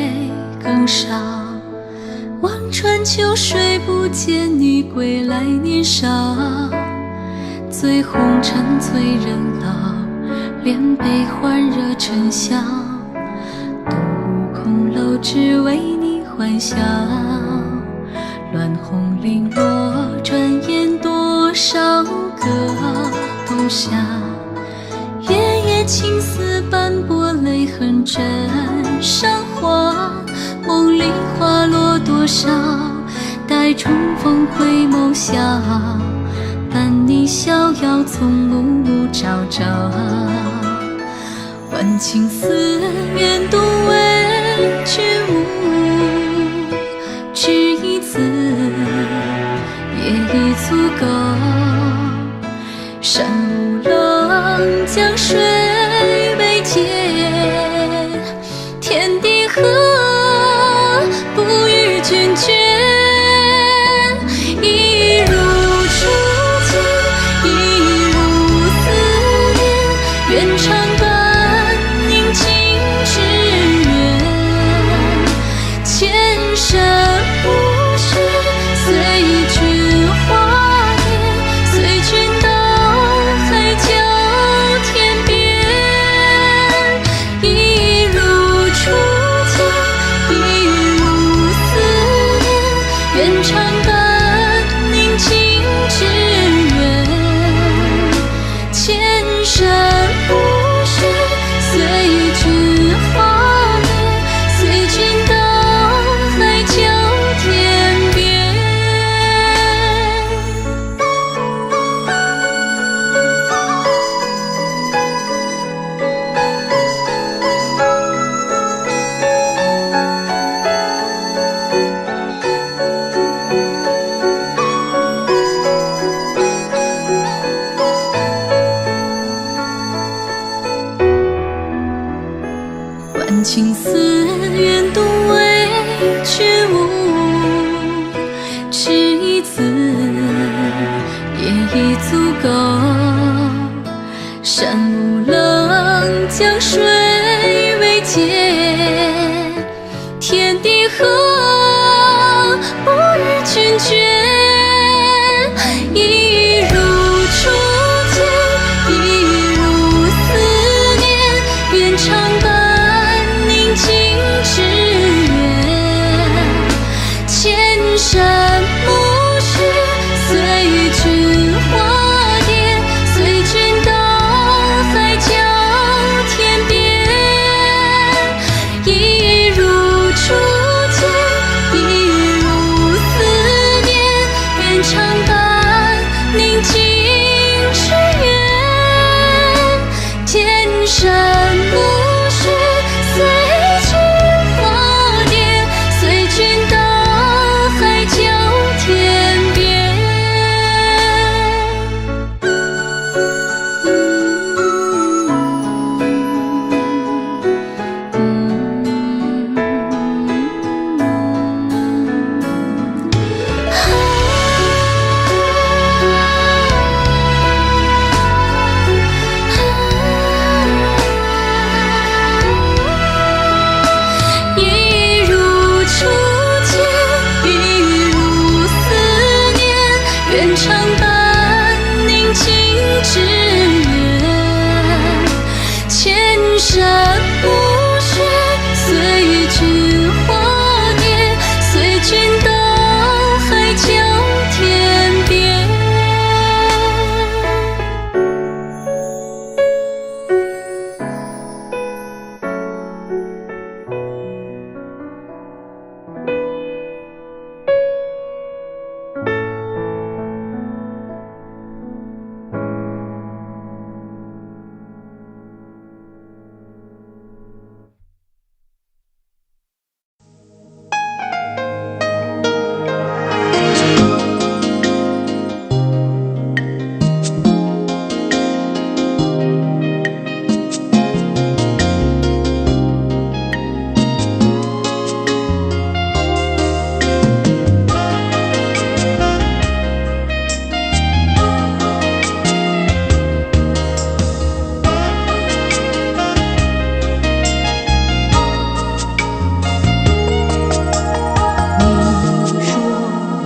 更少。望穿秋水，不见你归来年少。醉红尘，醉人老，连悲欢热尘嚣。独舞空楼，只为你欢笑。乱红绫罗，转眼多少个冬夏。夜夜青丝斑驳，泪痕枕上花。梦里花落多少，待重逢回眸笑。伴你逍遥，从暮朝朝。万顷思愿，独为君舞，只一字，也已足够。山无棱，江水未减，天地合，不与君绝。一如初见，一如思念，愿长伴宁静致远。前生不许随君华年，随君到海角天边。一如初见，一如思念，愿长伴宁静致远。前生不许随君华年，随君到海角天边。万顷思愿，独为君舞，只一字，也已足够。山无棱，江水为界，天地合，不与君绝。一如初见，一如思念，愿常伴宁静致远。千山暮雪，随君化蝶，随君到海角天边。一如初见，一如思念，愿常伴宁静致远。千山暮雪，随君化蝶，随君到海角天边。一如初见，一如思念，愿常伴宁静致远。千山暮雪，随君化蝶，随君到海角天边。你说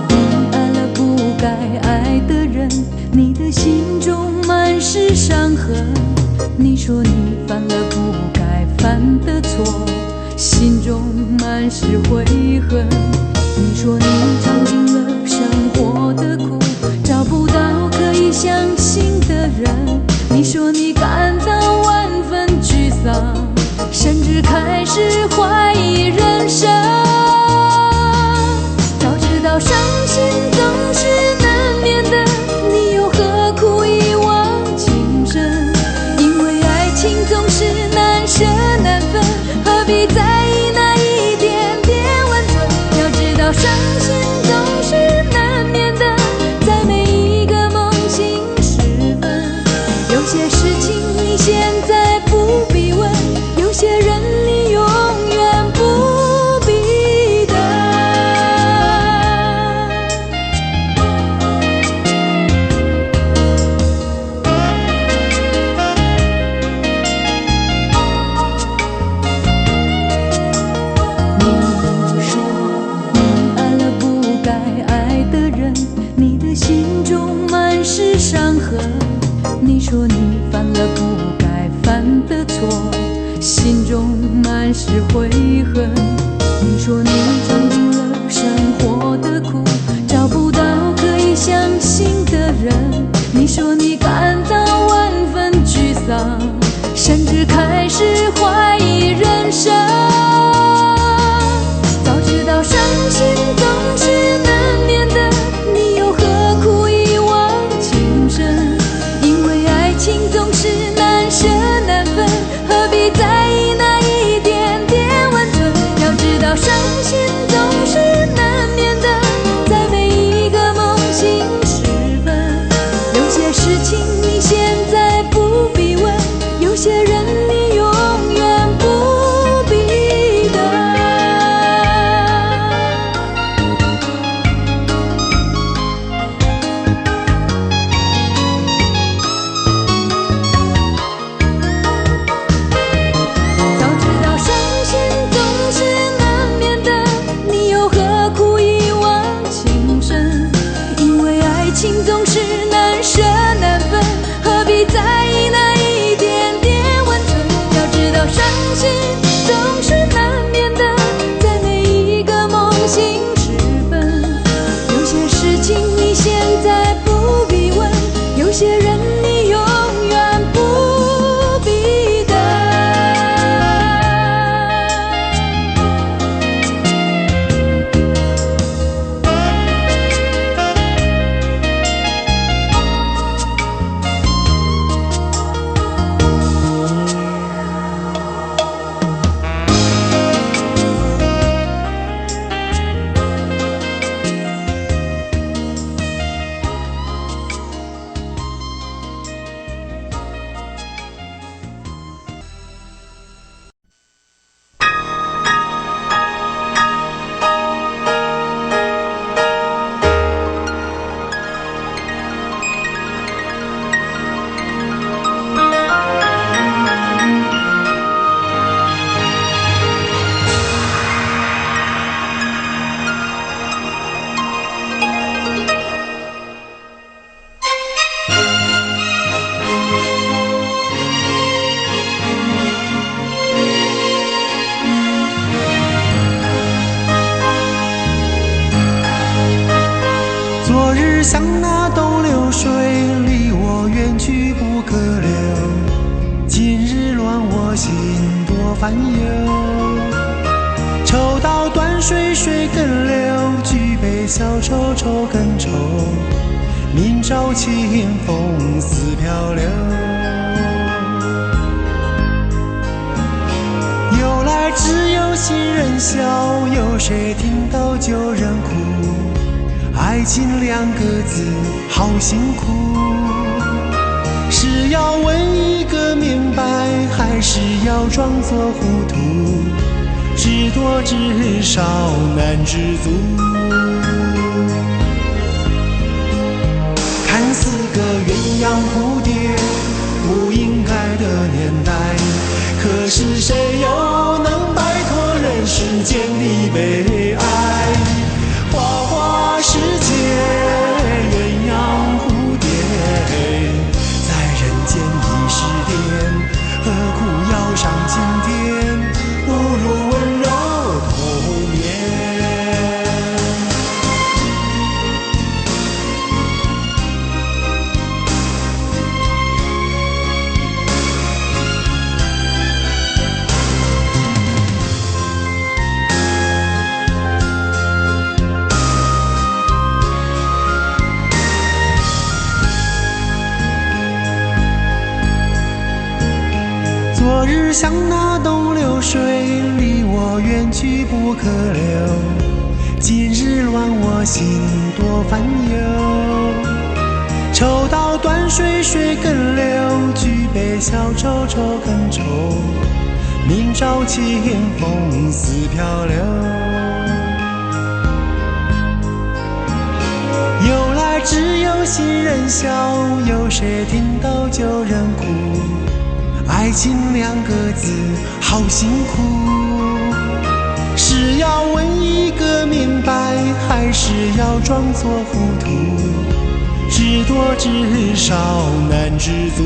你爱了不该爱的人，你的心中满是伤痕。你说你犯了不该犯的错，心中满是悔恨。你说你尝尽了生活的苦，找不到可以相信的人。你说你感到万分沮丧，甚至开始怀疑人生。早知道伤心总是难免的，你又何苦一往情深？因为爱情总是难舍难分，何必在意那一点点温存？要知道伤心总是难免的，在每一个梦醒时分。有些事情你现在不必问，有些人你永远不必等。你说你爱了不该爱的人，你的心中满是伤痕。你说你犯了不该犯的错，心中满是悔恨。你说你尝尽了生活的苦，找不到可以相信的人。你说你感到万分沮丧，甚至开始怀疑人生。早知道伤心总是难免的，你又何苦一往情深？因为爱情总是难舍难分，何必在意那一点点温存？要知道伤心总是难免的，在每一个梦醒时分。有些事情你现在不必问，有些人你永远烦忧。抽刀断水水更流，举杯消愁愁更愁。明朝清风似飘流。由来只有新人笑，有谁听到旧人哭？爱情两个字好辛苦，是要问一个明白，还是要装作糊涂？知多知少难知足。看似个鸳鸯蝴蝶，不应该的年代，可是谁又能摆脱人世间的悲哀？花花世界，鸳鸯蝴蝶，在人间已是癫，何苦要上青天？不如温柔同眠。昨日像那东流水，离我远去不可留。今日乱我心多烦忧。抽刀断水水更流，举杯消愁愁更愁。明朝清风似飘流。由来只有新人笑，有谁听到旧人哭？爱情两个字好辛苦，是要问一个明白，还是要装作糊涂？知多知少难知足。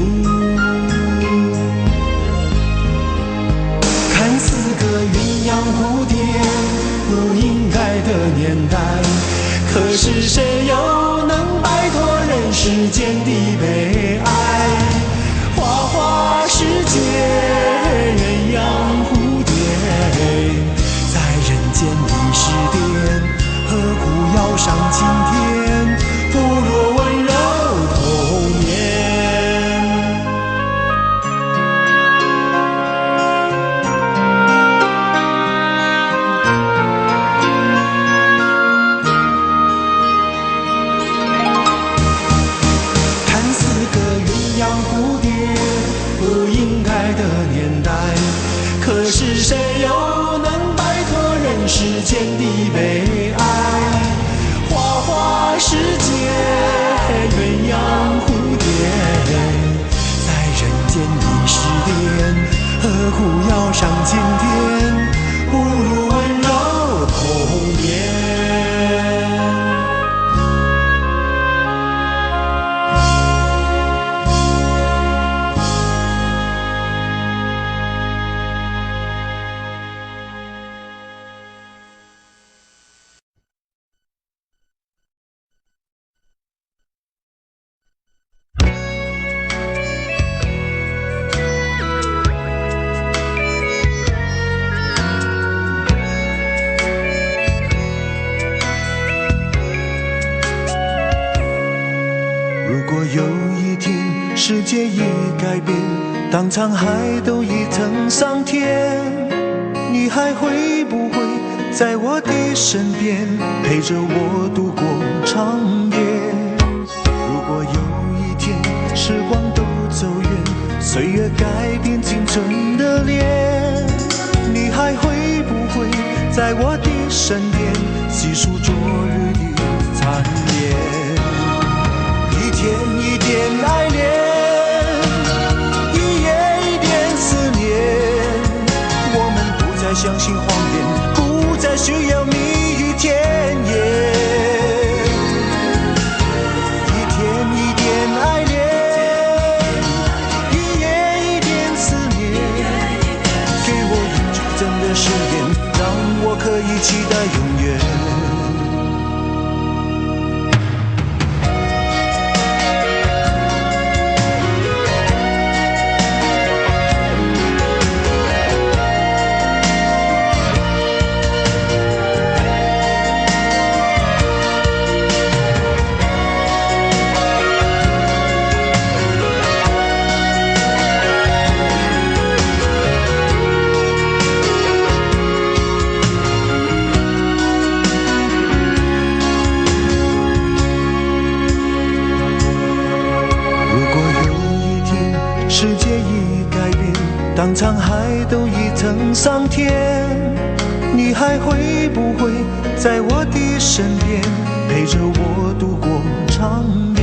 看似个鸳鸯蝴蝶，不应该的年代，可是谁又能摆脱人世间的悲哀？花花世界，鸳鸯蝴蝶，在人间已是癫，何苦要上青天？不如温柔同眠。看似个鸳鸯蝴蝶，不应该的年代，可是谁又能摆脱人世间的悲哀？花花世界，鸳鸯蝴蝶，在人间已是癫，何苦要上青天？不如温柔同眠。如果有一天世界已改变，当沧海都已腾上天，你还会不会在我的身边，陪着我度过长夜？如果有一天时光都走远，岁月改变青春的脸，你还会不会在我的身边，细数昨日的残念？一天一点爱恋，一夜一点思念，我们不再相信谎言，不再需要蜜语甜言。一天一点爱恋，一夜一点思念，给我一句真的誓言，让我可以期待永远。沧海都已腾上天，你还会不会在我的身边，陪着我度过长夜？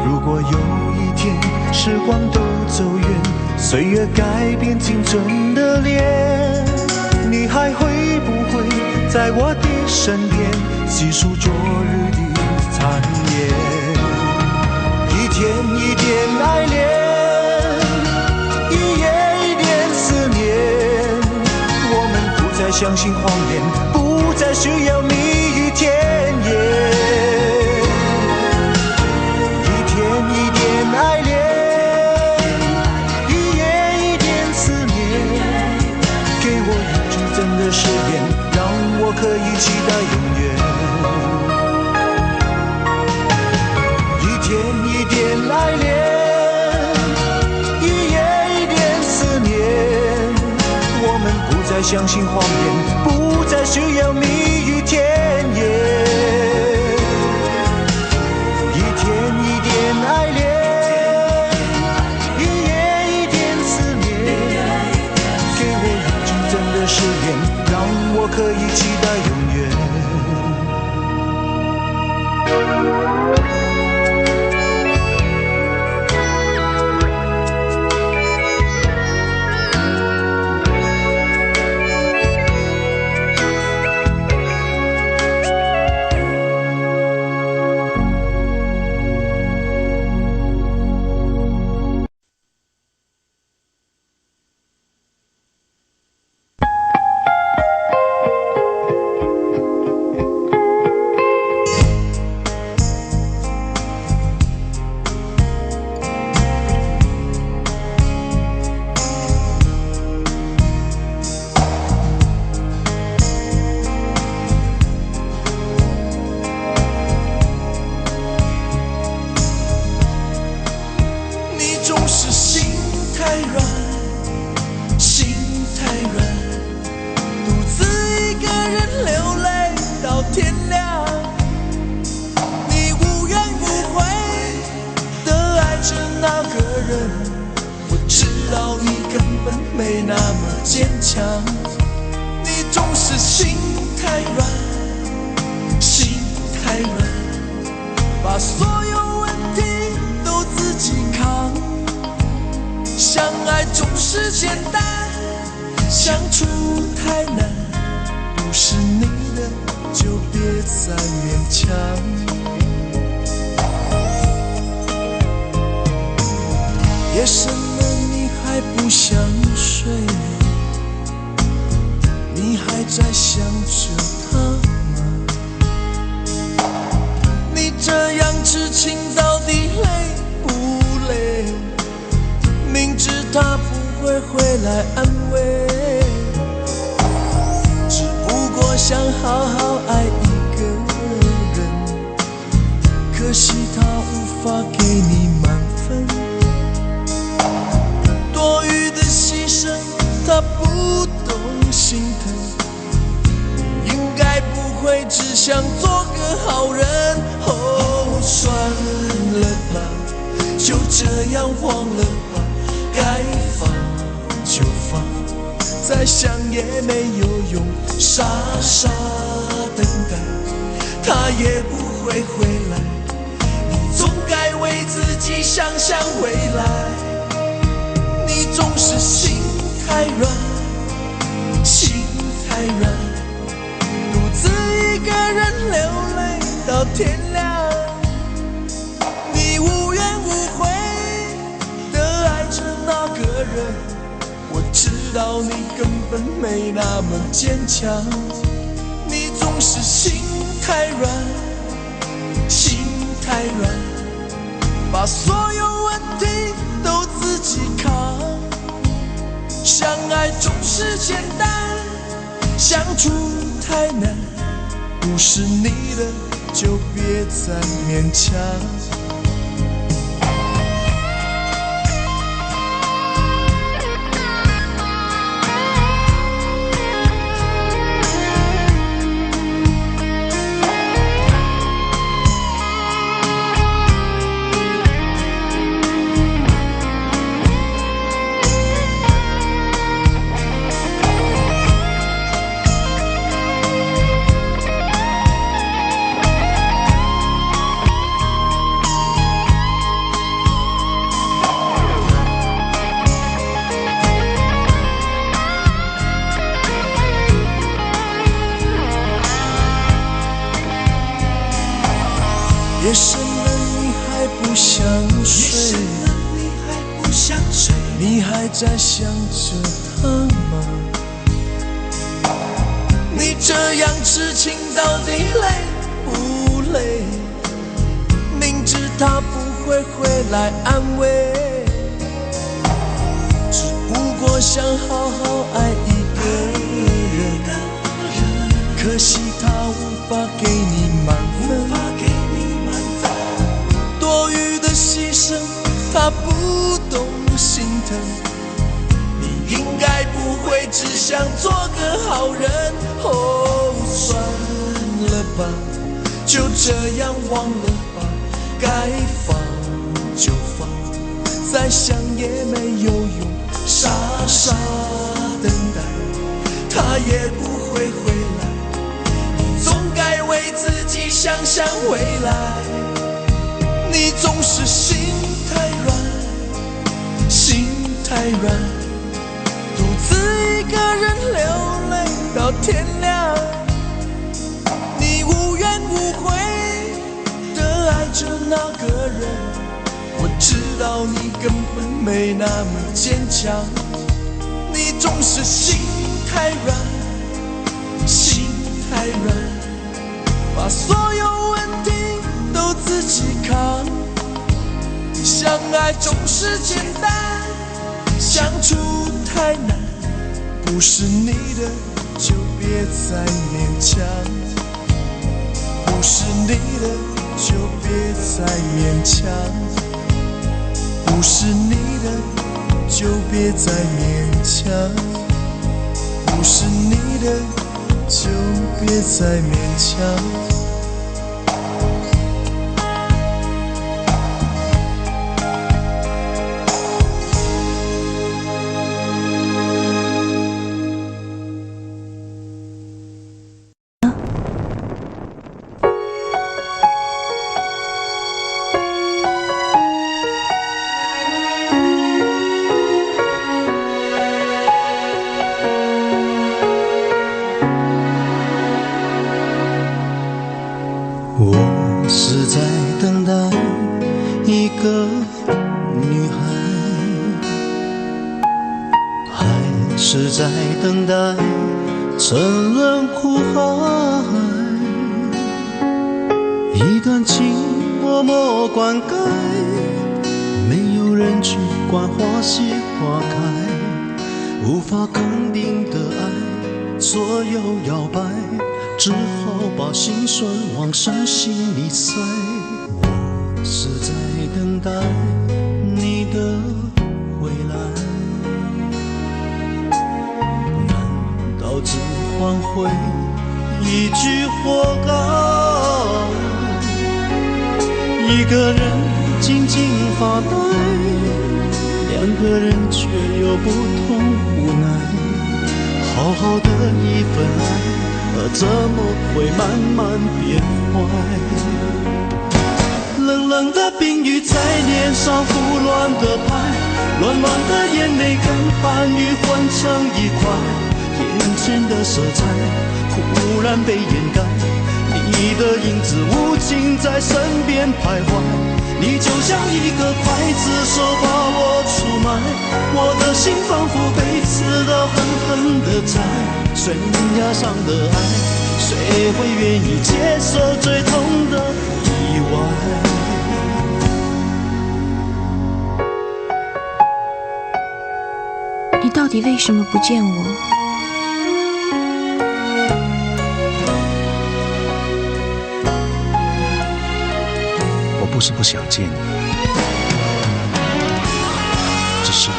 如果有一天时光都走远，岁月改变青春的脸，你还会不会在我的身边，细数昨日的残烟？一天一点爱恋，一夜一点思念，我们不再相信谎言，不再需要蜜语甜言。一天一点爱恋，一夜一点思念，给我一句真的誓言，让我可以期待永远。一天一点爱恋，一夜一点思念，我们不再相信谎言，不再需要蜜语甜言。一天一点爱恋，一夜一点思念，给我一句真的誓言，让我可以期待永远。夜深了你还不想睡，你还在想着他吗？你这样痴情到底累不累？明知他不会回来安慰，只不过想好好爱一个人，可惜他无法给你满分，多余的牺牲他不懂心疼，你应该不会只想做个好人。哦，算了吧，就这样忘了吧，该放就放，再想也没有用，傻傻等待他也不会回来，你总该为自己想想未来。你总是心太软，心太软，独自一个人流泪到天亮，你无怨无悔地爱着那个人，我知道你根本没那么坚强，你总是心太软，心太软，把所有问题都自己扛，相爱总是简单，相处太难，不是你的就别再勉强。夜深了你还不想睡，你还在想着他吗？你这样痴情到底累不累？明知他不会回来安慰，只不过想好好爱一个人，可惜他无法给你满分，多余的牺牲他不懂心疼，你应该不会只想做个好人。哦，算了吧，就这样忘了吧，该放就放，再想也没有用，傻傻等待，他也不会回来，你总该为自己想想未来。你总是心太软，心太软，独自一个人流泪到天亮，你无怨无悔地爱着那个人，我知道你根本没那么坚强，你总是心太软，心太软，把所有问题都自己扛，相爱总是简单，相处太难，不是你的就别再勉强，不是你的就别再勉强，不是你的就别再勉强，不是你的就别再勉强。我是在等待一个女孩，还是在等待沉沦苦海？一段情默默灌溉，没有人去管花谢花开，无法肯定的爱左右摇摆，只好把心酸往深心里塞。我是在等待你的回来，难道只换回一句活该？一个人静静发呆，两个人却有不同无奈。好好的一份爱，怎么会慢慢变坏？冷冷的冰雨在脸上胡乱的拍，乱乱的眼泪跟寒雨混成一块，眼前的色彩忽然被掩盖，你的影子无情在身边徘徊，你就像一个刽子手把我出卖，我的心仿佛被刺得狠狠的在悬崖上的爱，谁会愿意接受最痛的意外？你到底为什么不见我？我不是不想见你，只是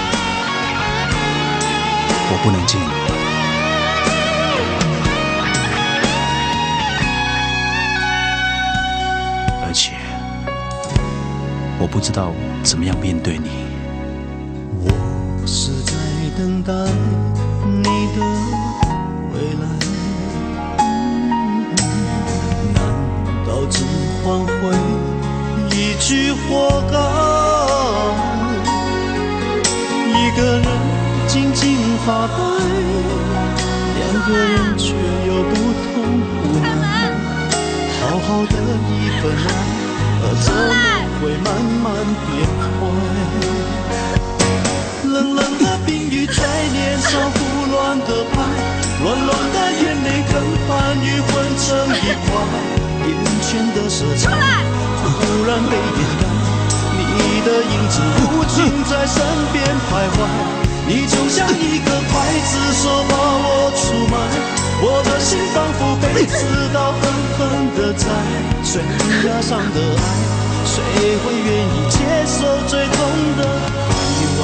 我不能见你。而且我不知道怎么样面对你。我是在等待你的未来，难道只换回一句活该？一个人静静发呆，两个人却有不同无奈。好好的一份爱，怎么会慢慢变坏？冷冷的冰雨在脸上胡乱的拍，乱乱的眼泪跟寒雨混成一块，眼前的色彩忽然被掩盖，你的影子无情在身边徘徊，你就像一个刽子手把我出卖，我的心仿佛被刺刀狠狠地宰，悬崖上的爱，谁会愿意接受最痛的意外？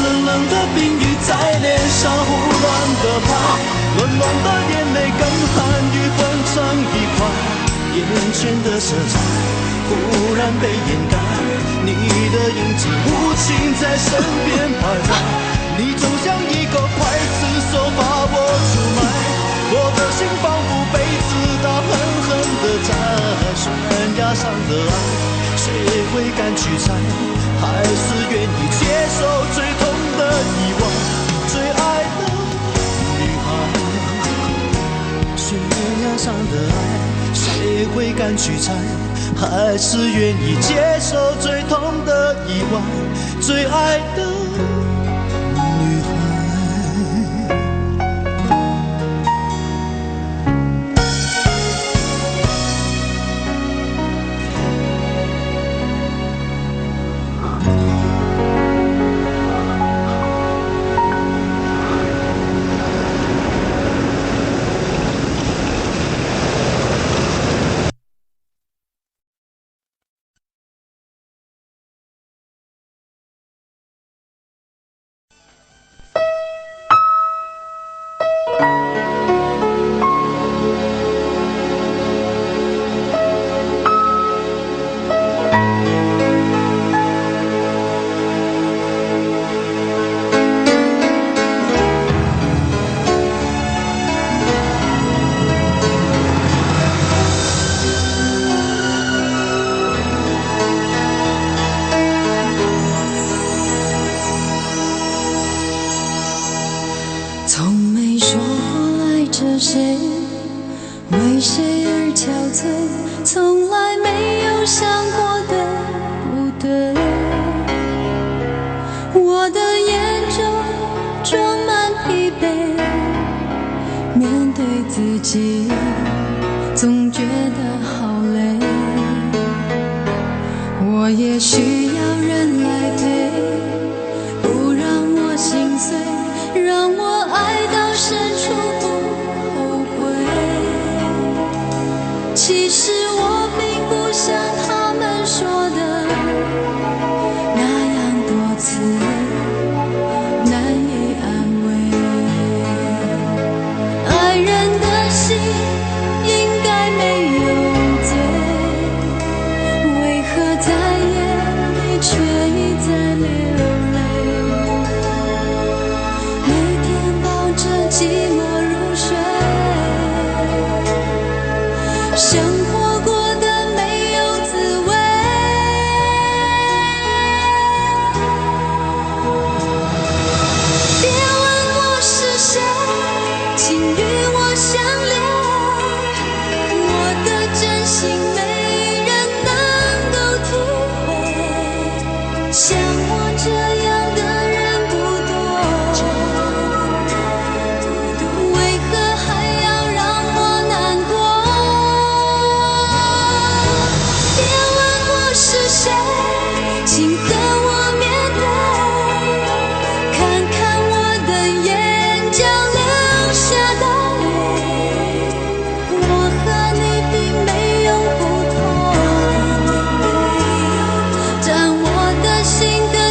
冷冷的冰雨在脸上胡乱的拍，乱乱的眼泪跟寒雨混成一块，眼前的色彩忽然被掩盖，你的影子无情在身边徘徊，你就像一个刽子手把我出卖，我的心仿佛被刺刀狠狠地宰，悬崖上的爱，谁会敢去猜？还是愿意接受最痛的意外？最爱的女孩，悬崖上的爱，谁会敢去猜？还是愿意接受最痛的意外？最爱的女孩。心的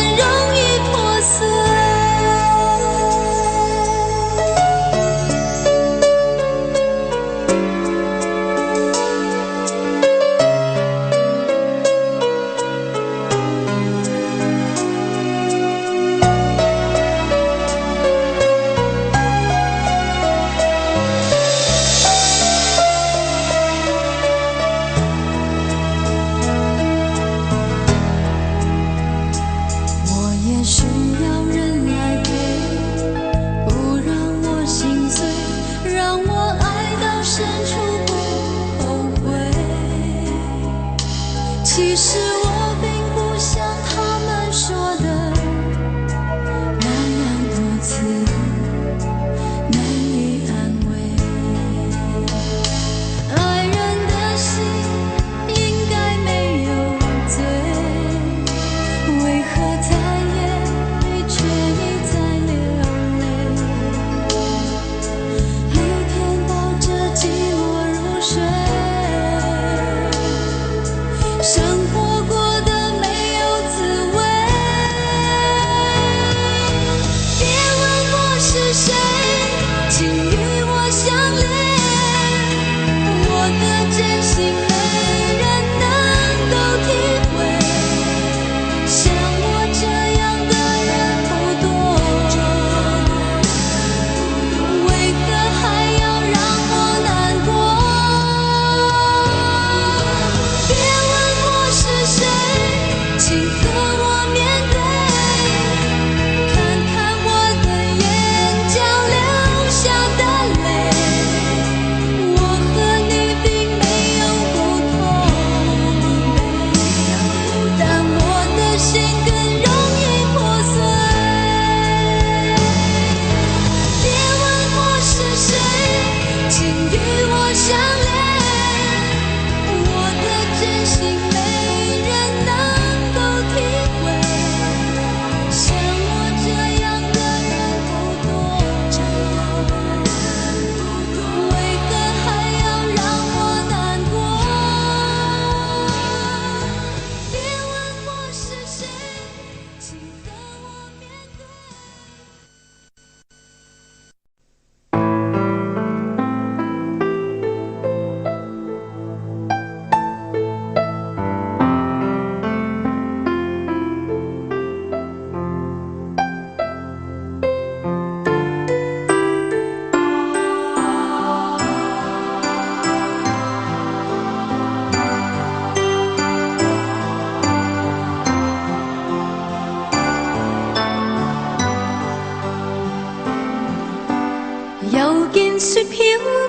雪飘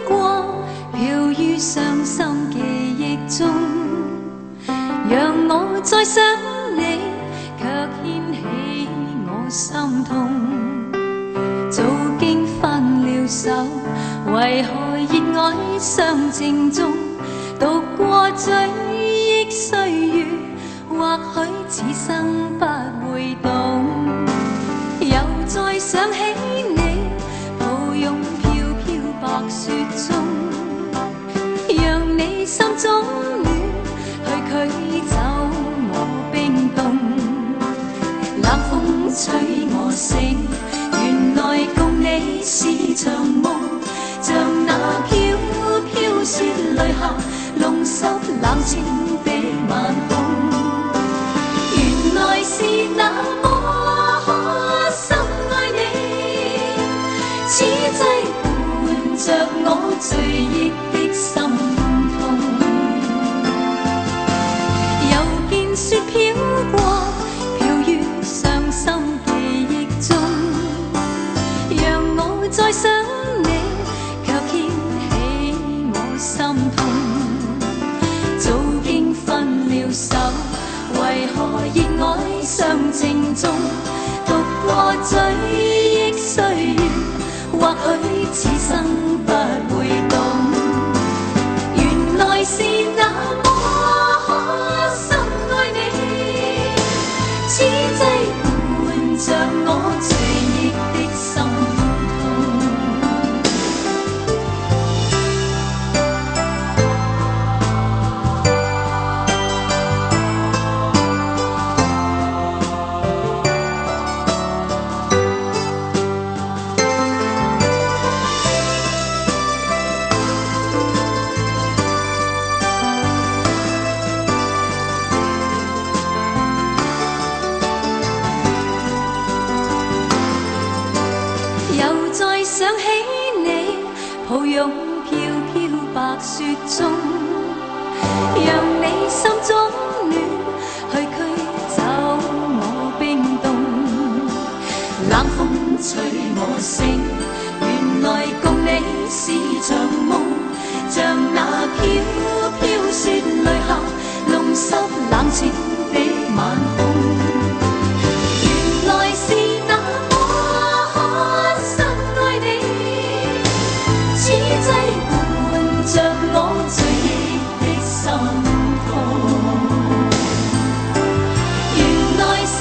過，飄於傷心記憶中，讓我再想你，卻掀起我心痛。早經分了手，為何熱愛相正中？讀過追憶歲月，或許此生不會懂。又再想起你，抱擁白雪中，讓你心中暖，去驅走我冰凍。冷風吹我醒，原來共你是場夢，像那飄飄雪淚下，弄濕冷清的晚空。原來是那麼深愛你，此際着我醉憶的心痛，又見雪飄過，飄於傷心記憶中，讓我再想你，卻掀起我心痛。早經分了手，為何熱愛相正中？讀過追憶歲月，或許此生不會懂，原來是那麼深愛你，此際伴着我醉憶的心想起你，抱擁飄飄白雪中，讓你心中暖，去驅走我冰凍。冷風吹我醒，原來共你是場夢，像那飄飄雪淚下，弄濕冷清的晚空。原來是那着我醉憶的心痛，原來是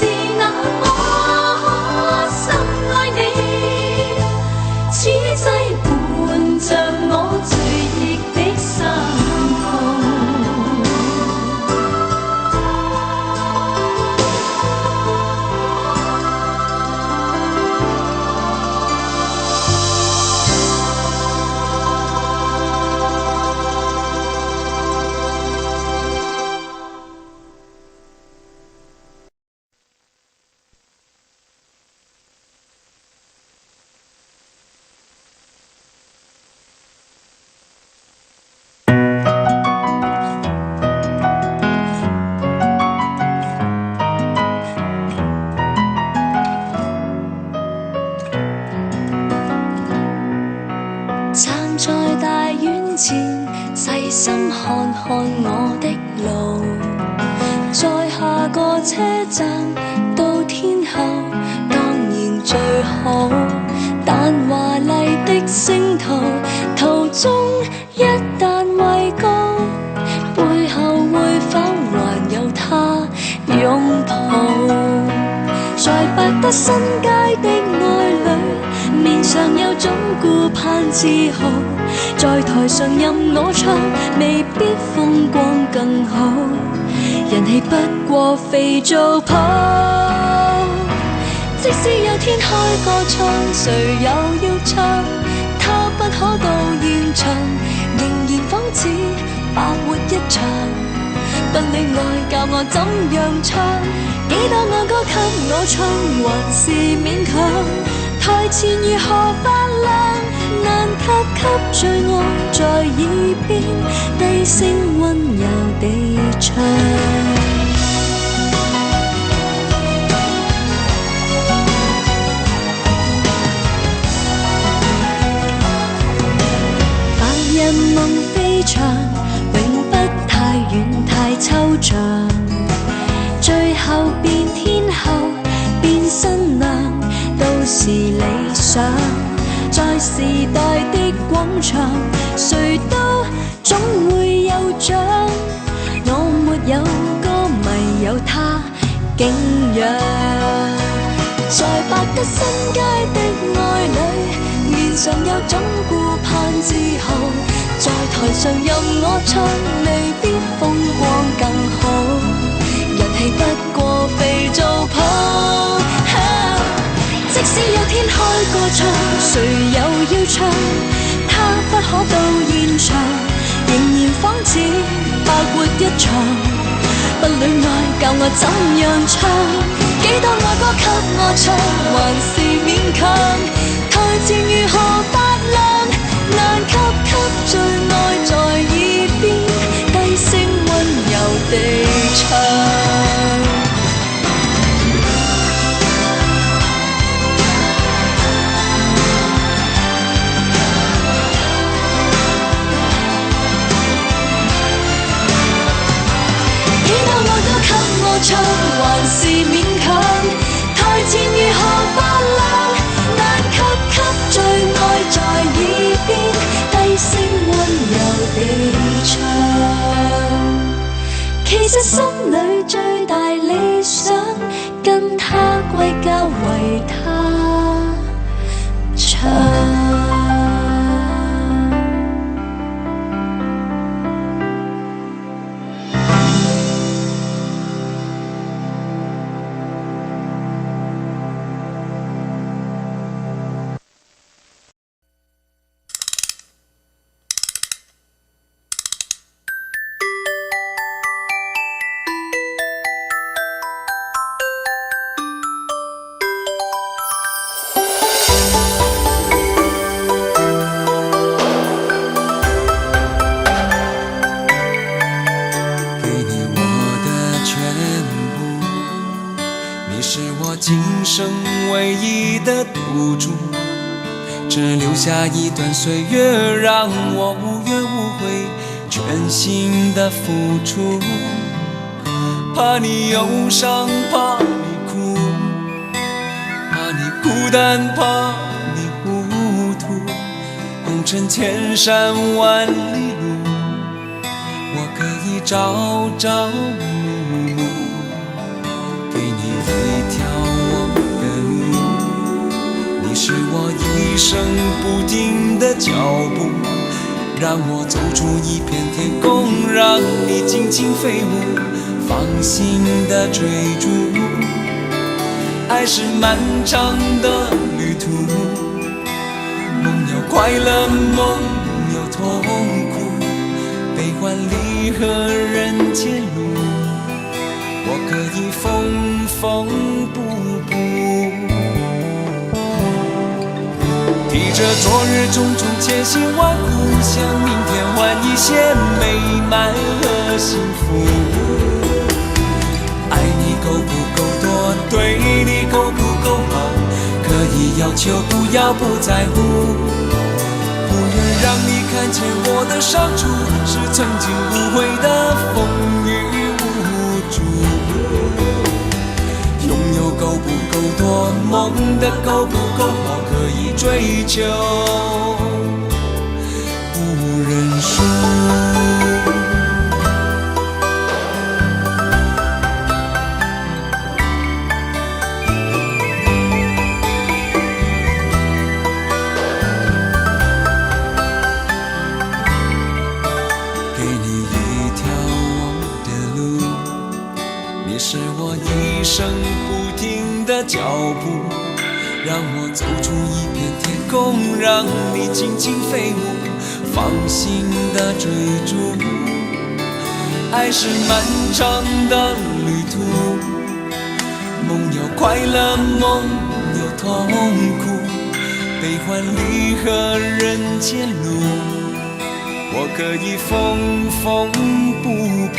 心看看我的路，在下個車站到天后當然最好，但華麗的星途途中一旦畏高，背後會否還有他擁抱？在百德新街的愛侶，面上有種顧盼自豪，在台上任我唱，未必風光更好，人氣不過肥皂泡。即使有天開個唱，誰又要唱？他不可到現場，仍然仿似白活一場。不戀愛教我怎樣唱，幾多愛歌給我唱，還是勉強。台前如何發亮，難及給最愛在耳邊低聲溫柔地唱。人夢飛翔，永不太遠太抽象，最後變天后變新娘都是理想。在時代的廣場，誰都總會有獎。我沒有歌迷，有他敬仰。在百德新街的愛侶，面上有種顧盼自豪，在台上任我唱，未必風光更好，人氣不過肥皂泡。即使有天開個唱，誰又要唱？他不可到現場，仍然仿似白活一場。不戀愛教我怎樣唱？幾多愛歌給我唱，還是勉強。台前如何發亮，難及最愛在耳邊低聲溫柔地唱。幾多愛歌給我唱，還是勉強。台前如何發亮，難及最愛在耳邊低聲溫柔地唱。其實心裏最大理想，跟他歸家為他唱。唯一的赌注，只留下一段岁月，让我无怨无悔，全心的付出。怕你忧伤，怕你哭，怕你孤单，怕你糊涂。红尘千山万里路，我可以朝朝暮暮，给你一条你是我一生不停的脚步，让我走出一片天空，让你尽情飞舞，放心的追逐。爱是漫长的旅途，梦有快乐，梦有痛苦，悲欢离合人间路，我可以缝缝补补。提着昨日种种千辛万苦，向明天换一些美满和幸福。爱你够不够多，对你够不够好，可以要求，不要不在乎，不愿让你看见我的伤处，是曾经无悔的风雨无阻。拥有够不够多，梦的够不够好，可以追求，不认输。是我一生不停的脚步，让我走出一片天空，让你尽情飞舞，放心的追逐。爱是漫长的旅途，梦有快乐，梦有痛苦，悲欢离合人间路，我可以缝缝补补。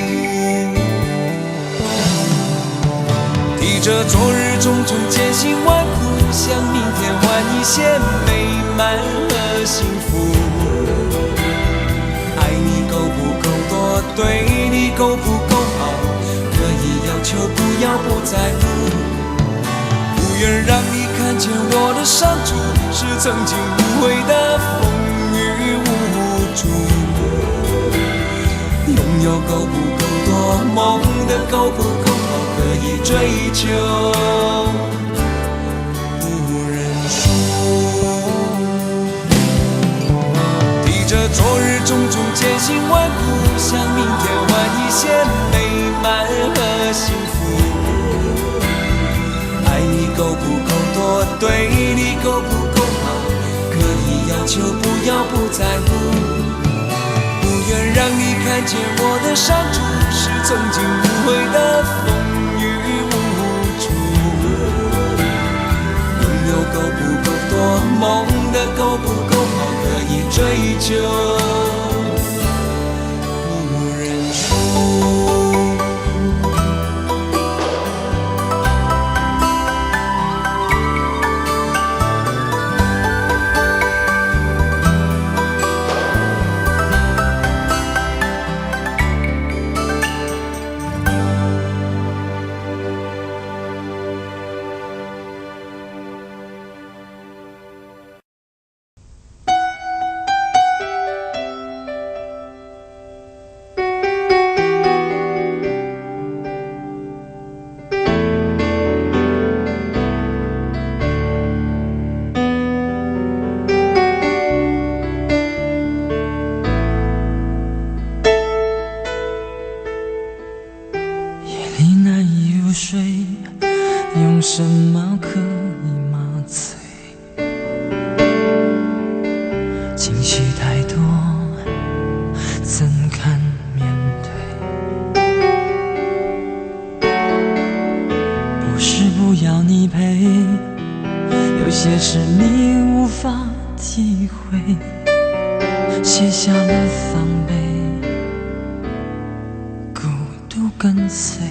提着昨日种种艰辛万苦，向明天换一些美满和幸福。爱你够不够多，对你够不够好，可以要求，不要不在乎。不愿让你看见我的伤处，是曾经无悔的风雨无阻。拥有够不够多，梦的够不够好，可以追求，不认输。提着昨日种种艰辛万苦，向明天换一些美满和幸福。爱你够不够多，对你够不够好，可以要求，不要不在乎。不愿让你看见我的伤处，是曾经无悔的风雨无阻。拥有够不够多，梦的够不够好，可以追求，不认输。用什么可以麻醉？情绪太多，怎敢面对？不是不要你陪，有些事你无法体会，卸下了防备，孤独跟随。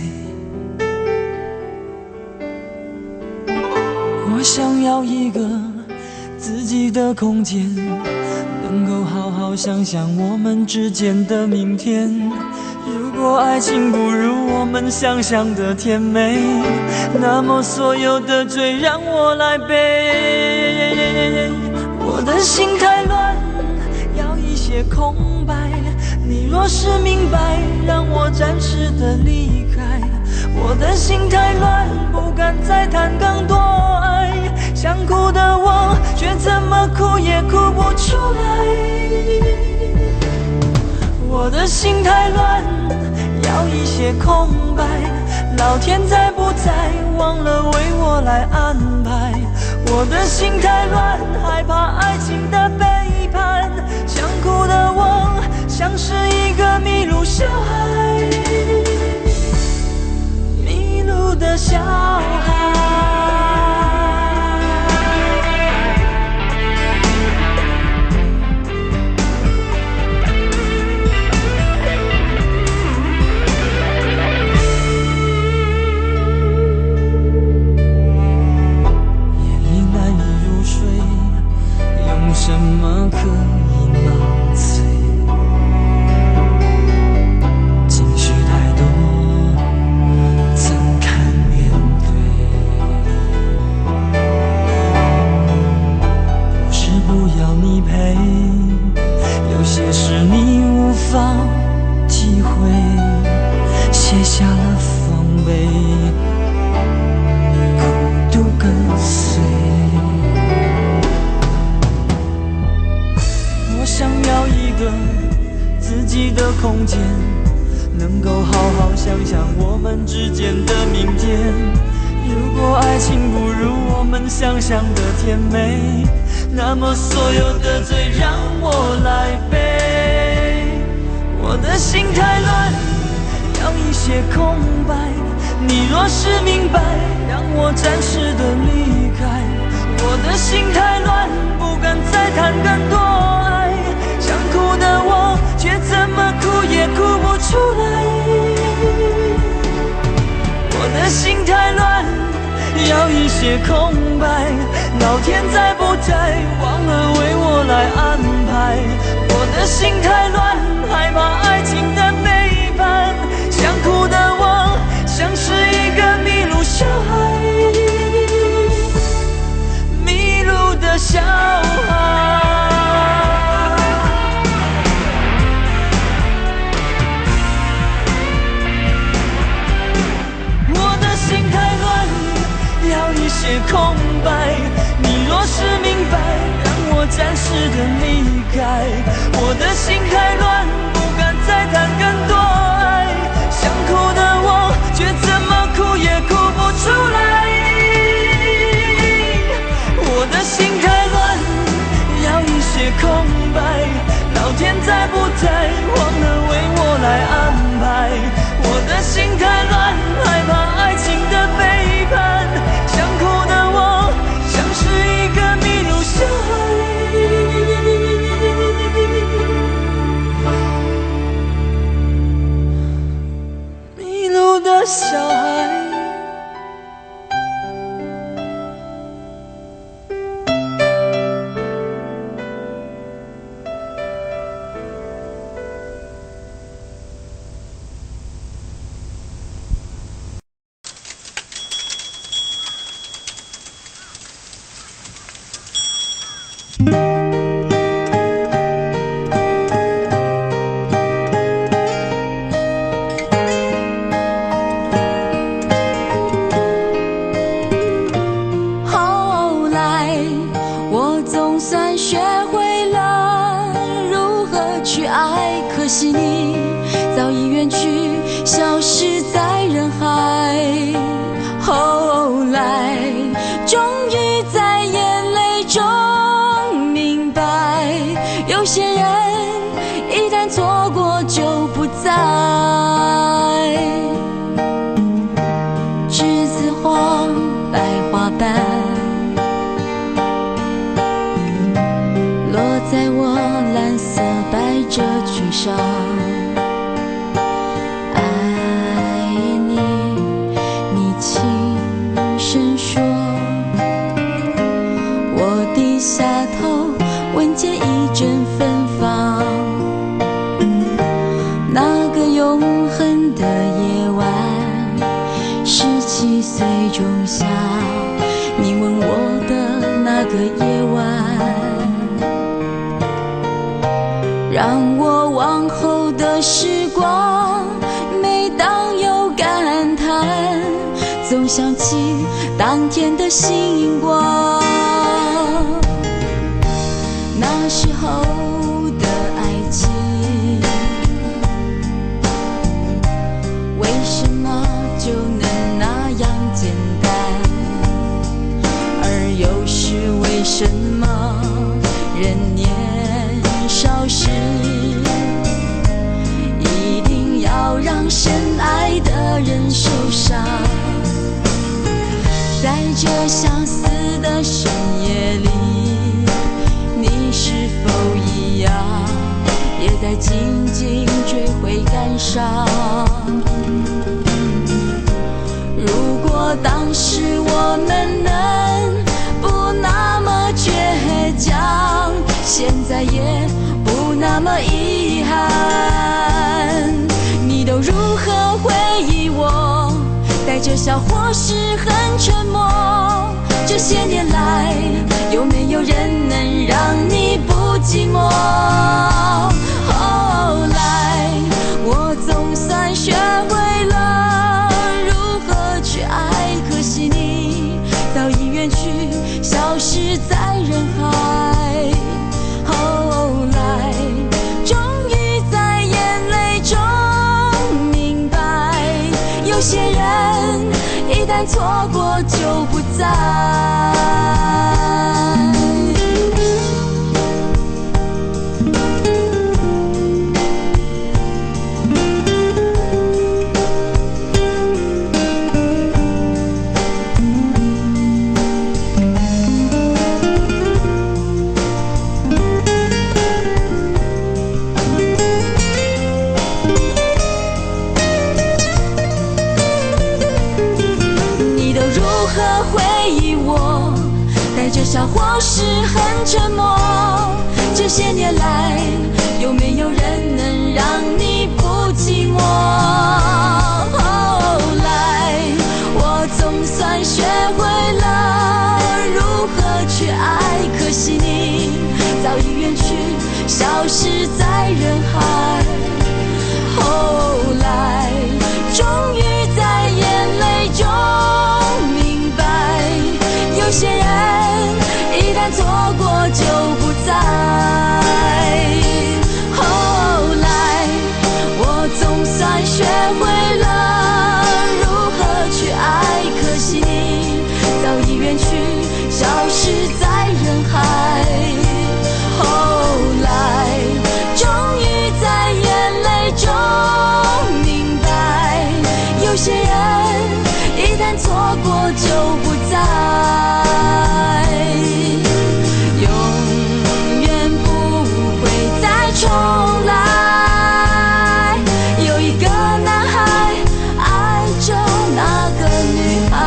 我想要一个自己的空间，能够好好想想我们之间的明天。如果爱情不如我们想象的甜美，那么所有的罪让我来背。我的心太乱，要一些空白。你若是明白，让我暂时的离开。我的心太乱，不敢再谈更多爱。想哭的我，却怎么哭也哭不出来。我的心太乱，要一些空白。老天在不在，忘了为我来安排。我的心太乱，害怕爱情的背叛。想哭的我，像是一个迷路小孩，迷路的小孩。夜里难以入睡，用什么可以麻醉？想象的甜美，那么所有的罪让我来背。我的心太乱，要一些空白。你若是明白，让我暂时的离开。我的心太乱，不敢再谈更多爱。想哭的我，却怎么哭也哭不出来。我的心太乱，要一些空白。老天在不在，忘了为我来安排。我的心太乱，害怕爱情的背叛。想哭的我，像是一个迷路小孩，迷路的小孩。我的心太乱，要一些空白。你若是明白，让我暂时的离开。我的心太乱，不敢再谈更多爱。想哭的我，却怎么哭也哭不出来。我的心太乱，要一些空白。老天在不在，忘了为我来安排。我的心太乱，害怕爱情的背叛。想哭的我，像是一个迷路小孩，迷路的小孩。想起当天的星光，那时候的爱情，为什么就能那样简单？而又是为什么人年少时，一定要让深爱的人受伤？在这相思的深夜里，你是否一样，也在静静追悔感伤？如果当时我们能不那么倔强，现在也不那么遗憾。你都如何回忆我？带着笑或是很沉默，这些年来有没有人能让你不寂寞？后来我总算学会了如何去爱，可惜你早已远去，消失在人海。后来终于在眼泪中明白，有些人一旦错过就不再。忆，我带着笑或是很沉默。这些年来，有没有人能让你不寂寞？后来，我总算学会了如何去爱，可惜你早已远去，消失在人海。后来，终于在眼泪中明白，有些人一旦错过就不在。后来，我总算学会了如何去爱，可惜你早已远去，消失在人海。后来，终于在眼泪中明白，有些人一旦错过就不在，永远不会再重来。有一个男孩爱着那个女孩。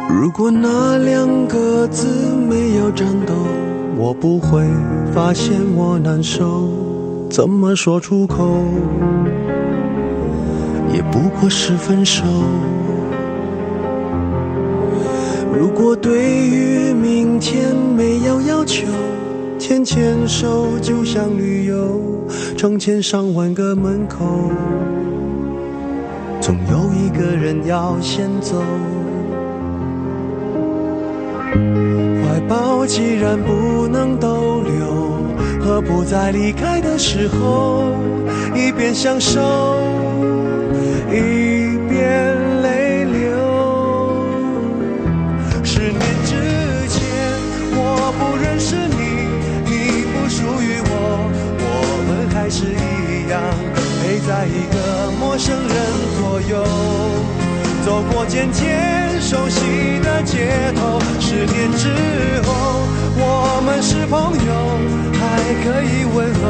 如果那2个字没有颤抖，我不会发现我难受。怎么说出口，也不过是分手。如果对于明天没有要求，牵牵手就像旅游，成千上万个门口，总有一个人要先走。怀抱既然不能逗留，何不在离开的时候，一边享受，一边泪流。10年之前，我不认识你，你不属于我，我们还是一样，陪在一个陌生人左右。走过渐渐熟悉的街头，10年之后，我们是朋友，还可以问候，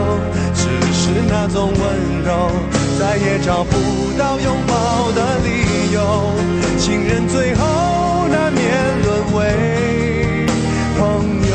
只是那种温柔，再也找不到拥抱的理由。情人最后难免沦为朋友。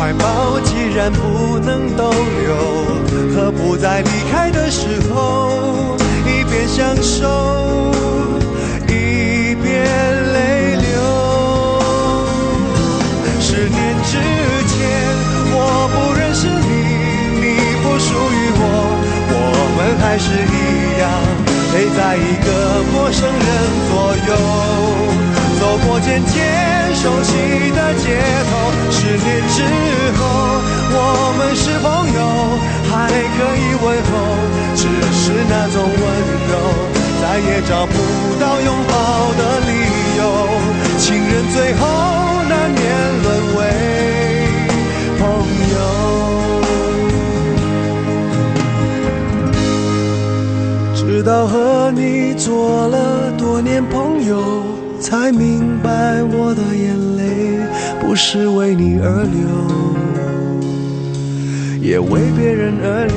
怀抱既然不能逗留，何不在离开的时候，一边享受，一边泪流。10年之前，我不认识你，你不属于我，我们还是一样，陪在一个陌生人左右。走过渐渐熟悉的街头，10年之后，我们是朋友，还可以问候，只是那种温柔，再也找不到拥抱的理由。情人最后难免沦为朋友。直到和你做了多年朋友，有，才明白我的眼泪不是为你而流，也为别人而流。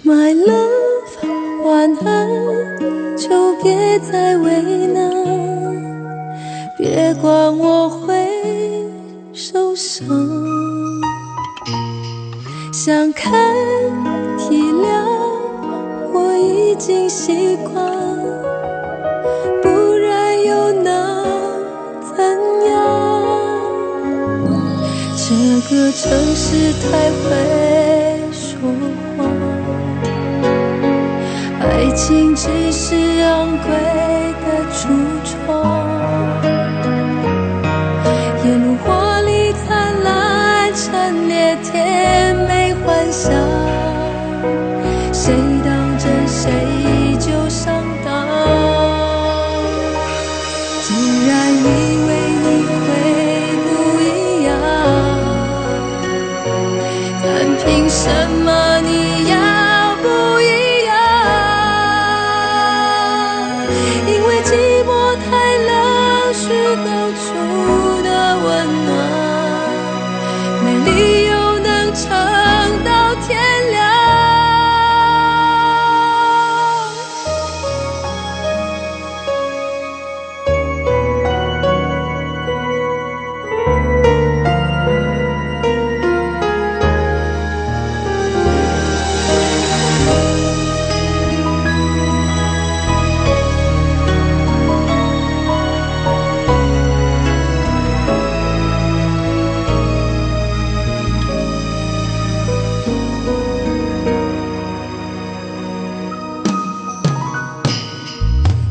My love， 晚安，就别再为难，别管我会受伤。想看体谅，我已经习惯，不然又能怎样？这个城市太会说谎，爱情只是昂贵的橱窗，沿路华丽灿烂，陈列甜美幻想，谁当真谁就上当。既然以为你会不一样，但凭什么你要不一样？因为寂寞太冷，虚构出的温暖，没理由能撑到天亮。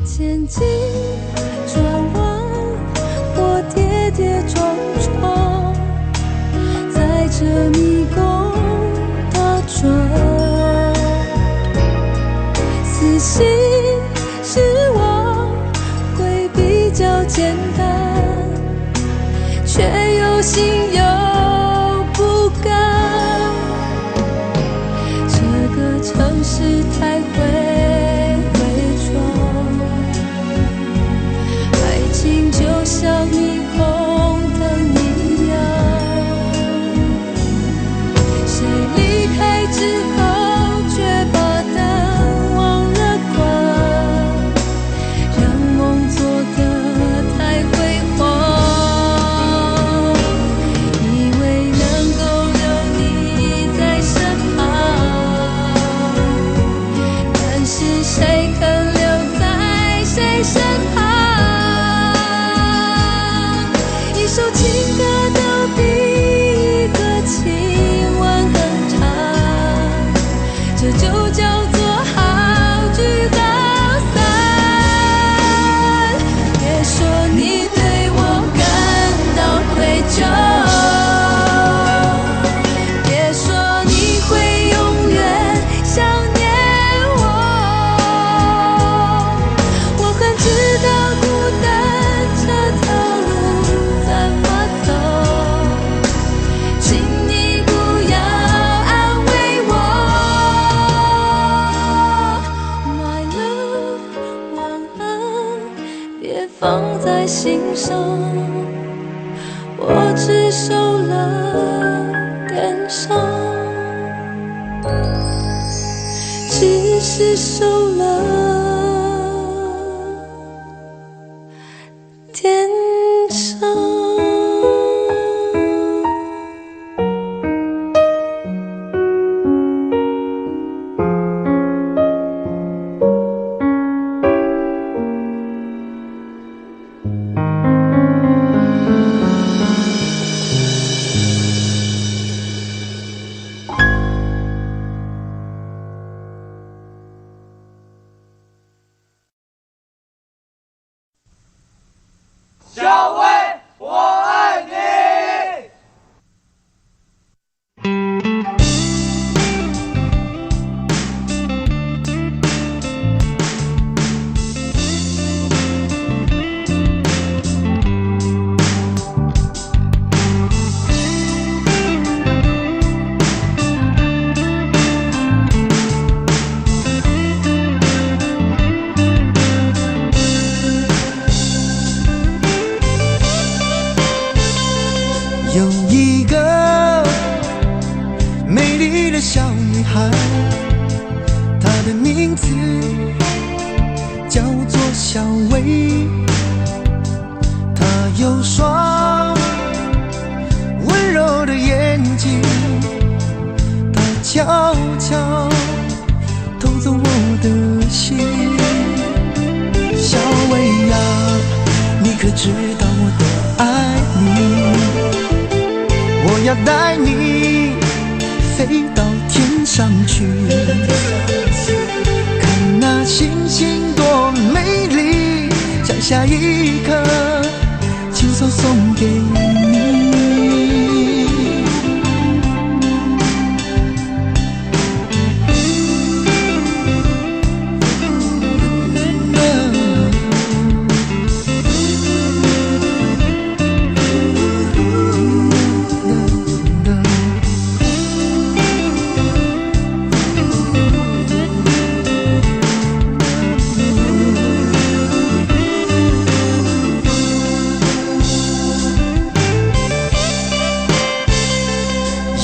前进转弯，我跌跌撞撞，在这迷宫打转。死心失望会比较简单，却有心有不甘。这个城市太会就像霓虹灯一样，谁离开之后却把灯忘了关，让梦做得太辉煌，以为能够留你在身旁，但是谁肯留在谁身旁？一首情歌都比一个亲吻很长，这就叫做好聚好散。别说你对我感到愧疚，别说你会永远想念我，我很知道孤单这条路怎么走，请你不要安慰我。My love， 晚安，别放在心上，我只受了点伤，只是受了点伤。字叫做小薇，她有双温柔的眼睛，她悄悄偷走我的心。小薇呀，你可知道我多爱你？我要带你飞到天上去，看那星星多美丽，摘下一颗亲手送给你。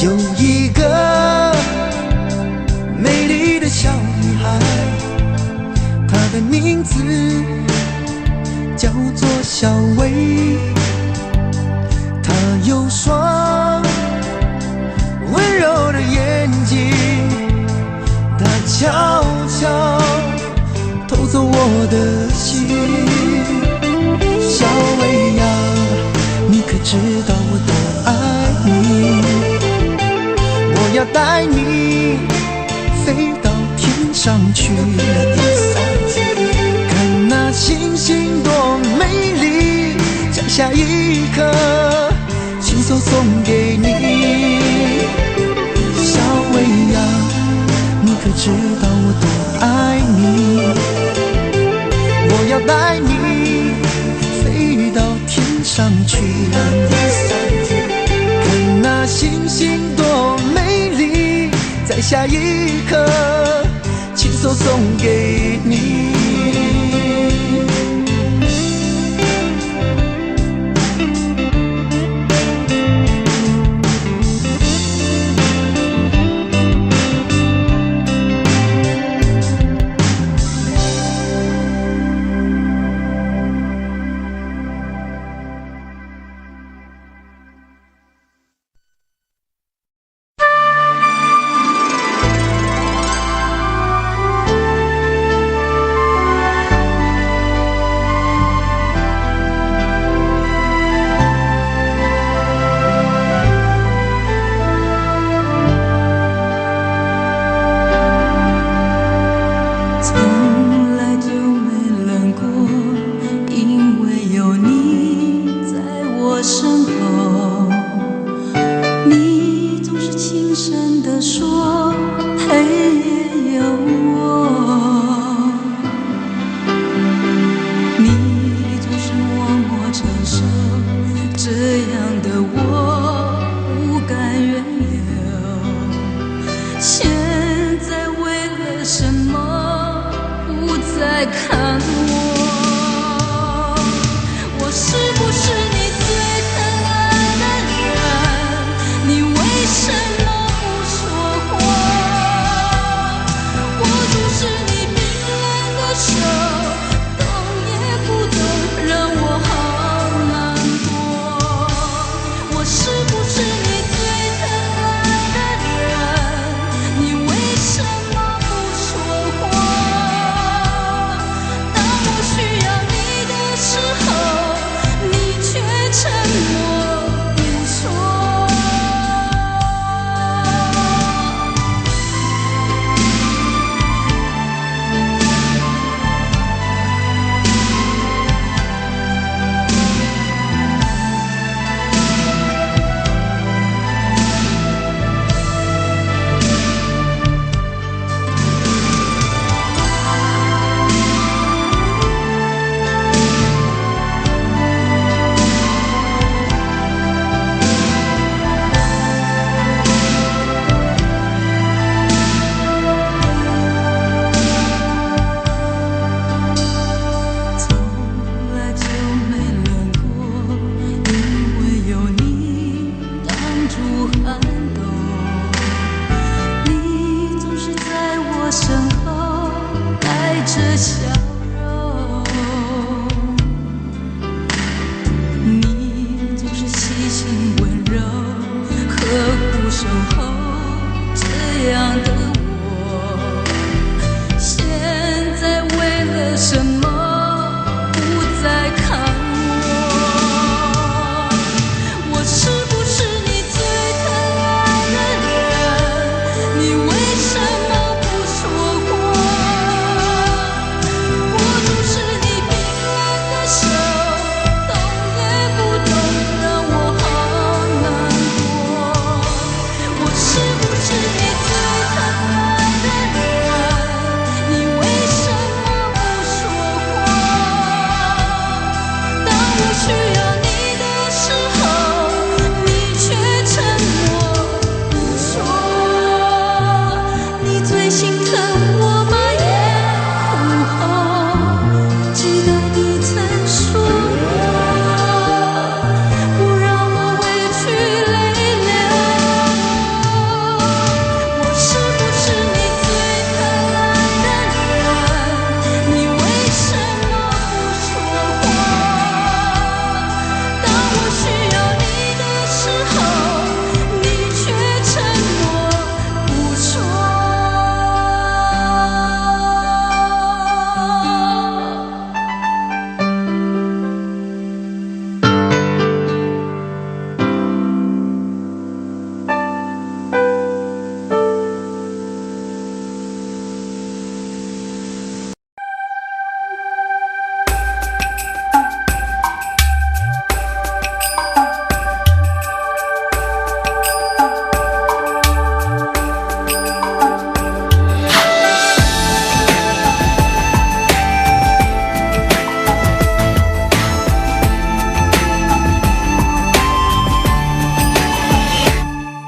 有一个美丽的小女孩，她的名字叫做小薇，她有双温柔的眼睛，她悄悄偷走我的心。小薇呀，你可知道我多爱你？我要带你飞到天上去，看那星星多美丽，摘下一颗亲手送给你。小薇呀，你可知道我多爱你？我要带你飞到天上去，看那星星多美丽，摘下一颗亲手送给你。心疼我把眼哭红。记得你曾说过，不让我委屈泪流。我是不是你最贪婪的女人？你为什么不说谎？当我需要你的时候，你却沉默不说。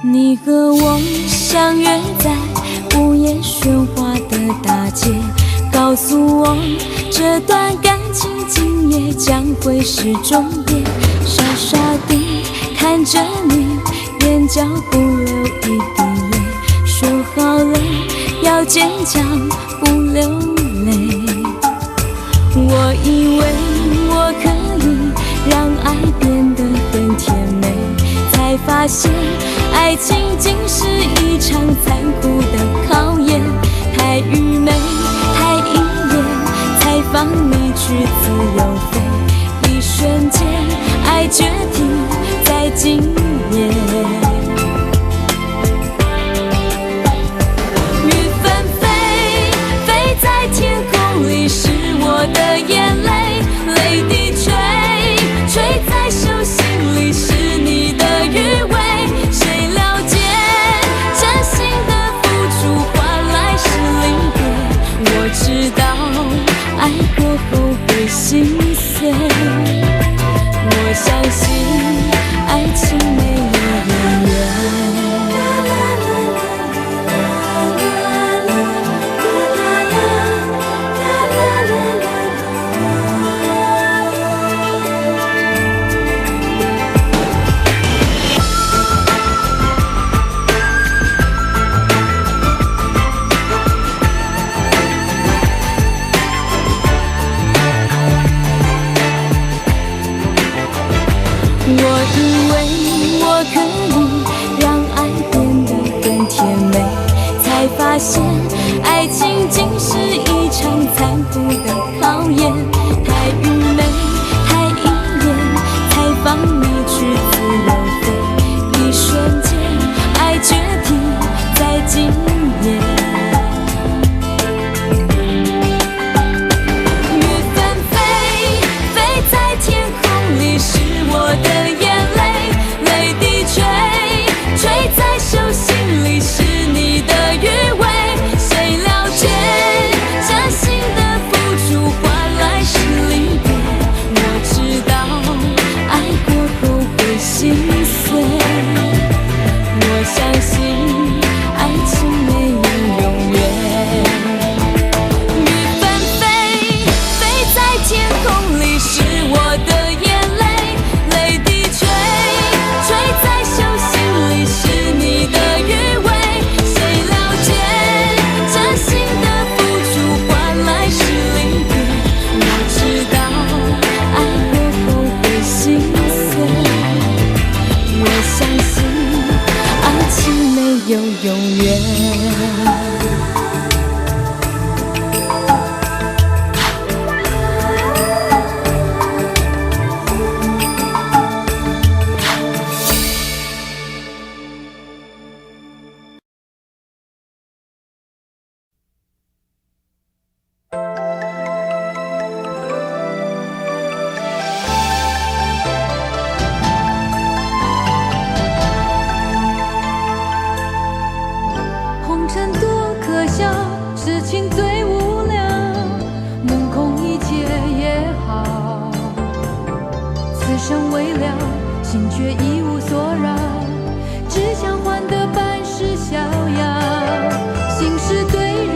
你和我相约在午夜喧哗的大街，告诉我这段感情今夜将会是终点。傻傻地看着你，眼角不流一滴泪，说好了要坚强不流泪。我以为我可以让爱变得很甜美，才发现爱情竟是一场残酷的考验。太愚昧，太一眼，才放你去自由飞。一瞬间，爱决堤在今夜。雨纷飞，飞在天空里，是我的眼泪，泪滴垂，垂在手心里，是你的余味。谁了解真心的付出换来是离别？我知道爱过后会心碎，我相信爱情没有永远。我以为我可以让爱变得更甜美，才发现爱情竟是一场残酷的考验。太愚昧，太一眼，才放你去自由飞。一瞬间，爱决堤在今夜。雨纷飞，飞在天空里，是我的眼泪，泪滴垂，垂在手心里，是你的余味。谁了解真心的付出换来是离别？我知道爱过后会心碎，我相信爱情没有永远。雨纷飞，飞在天空里，是我的眼泪，泪滴垂，垂在手心里，是你的余味。谁了解真心的付出换来是离别？我知道爱过后会心碎，我相信爱情没有永远。红尘多可笑，痴情最无聊，目空一切也好。此生未了，心却一无所扰，只想换得半世逍遥。心事对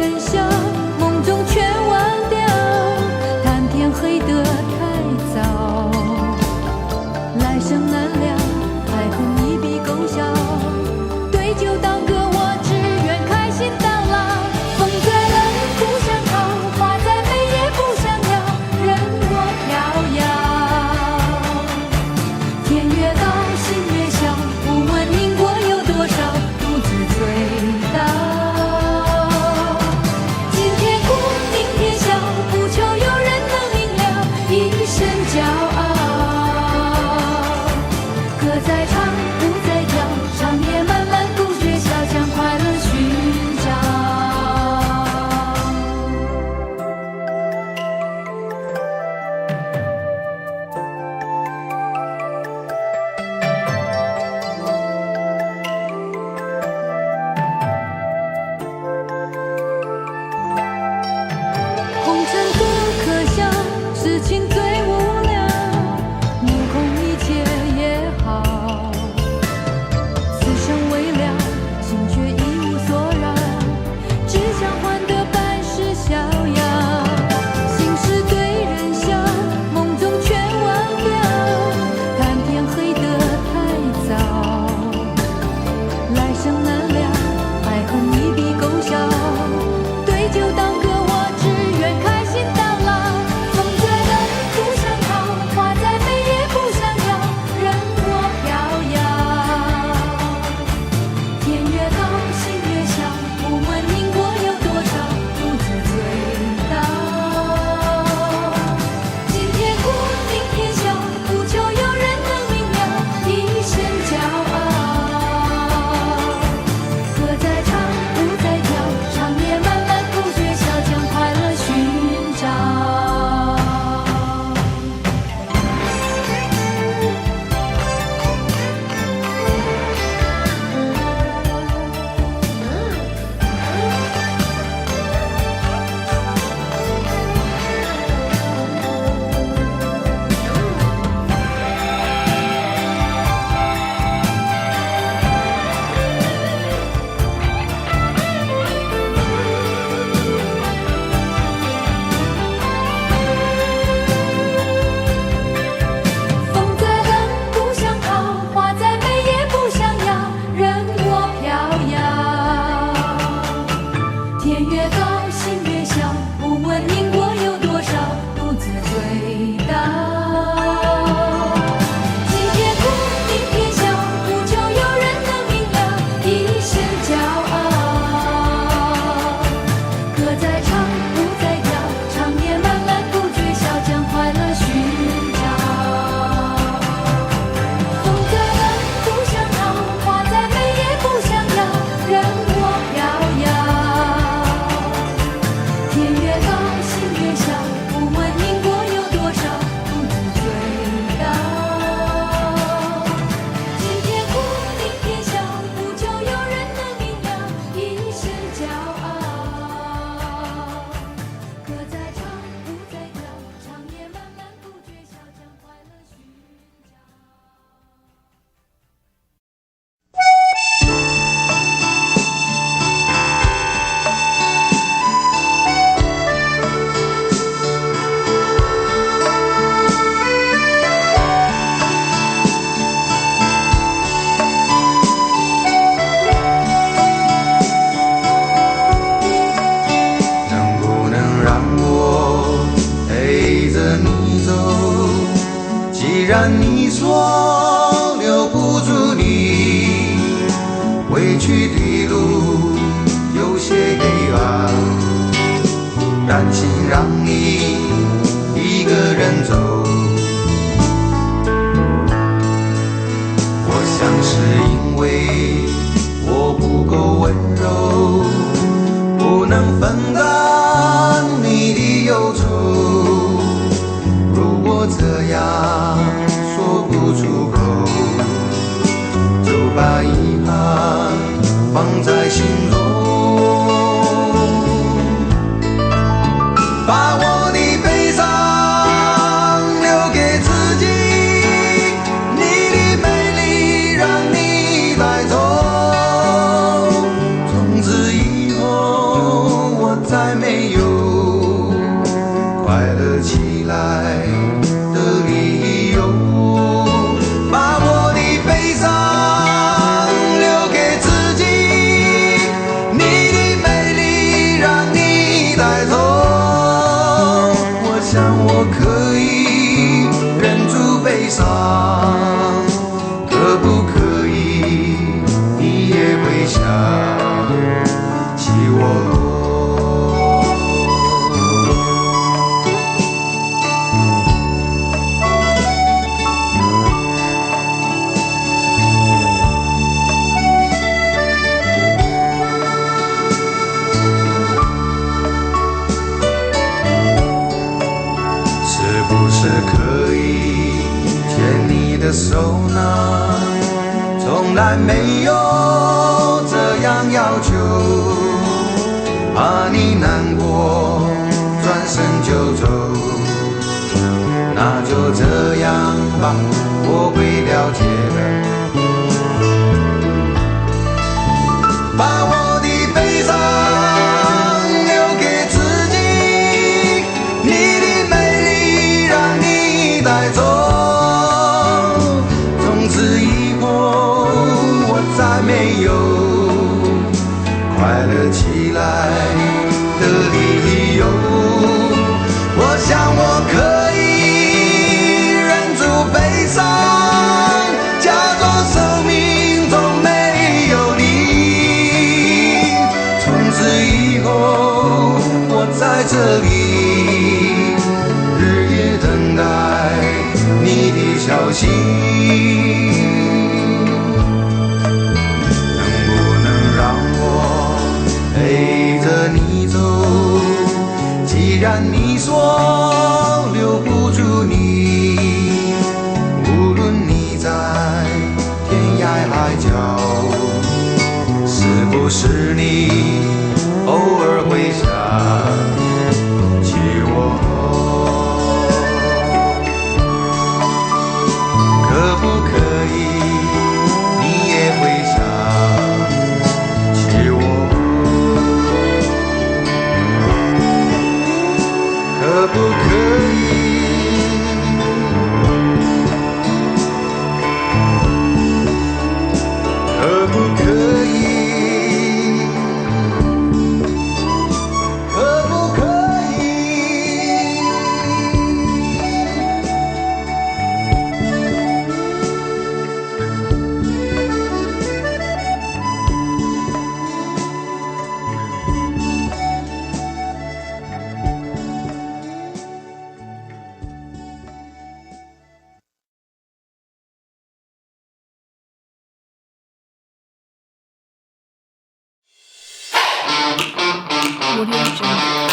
天越高，心越小，不问因果有多少，独自醉倒。今天哭，明天笑，不求有人能明了，一身骄傲。歌在唱，舞在跳，长夜漫漫不觉晓，将快乐寻找。风在乱，不想逃，花再美也不想要，任我飘摇。天越高，心越小，不问因果有多少，独自醉倒。今天哭，明天笑，不求有人能明了，一身骄傲。歌在唱，舞在跳，长夜漫漫不觉晓，将快乐寻找。能不能让我陪着你走？既然你说留不住你，回去的路有些黑暗，担心让你一个人走。我想是因为我不够温柔，不能分担你的忧愁。如果这样说不出口，就把遗憾放在心中，把我的悲伤留给自己，你的美丽让你带走。从此以后我再没有快乐起来的理由，把我的悲伤留给自己，你的美丽让你带走。我想我可以忍住悲伤，可不可以你也会想起我？是不是可以牵你的手呢？从来没有这样要求，怕你难过转身就走。那就这样吧，我会了解的。把我的悲伤留给自己，你的美丽让你带走。从此以后我再没有快乐起来的理由。我想我可以忍住悲伤，假装生命中没有你。从此以后我在这里日夜等待你的消息。能不能让我陪着你走？既然你说留不住你，无论你在天涯海角，是不是你偶尔会想起我？可不可以你也会想起我？可不可以？可不可以？我认真。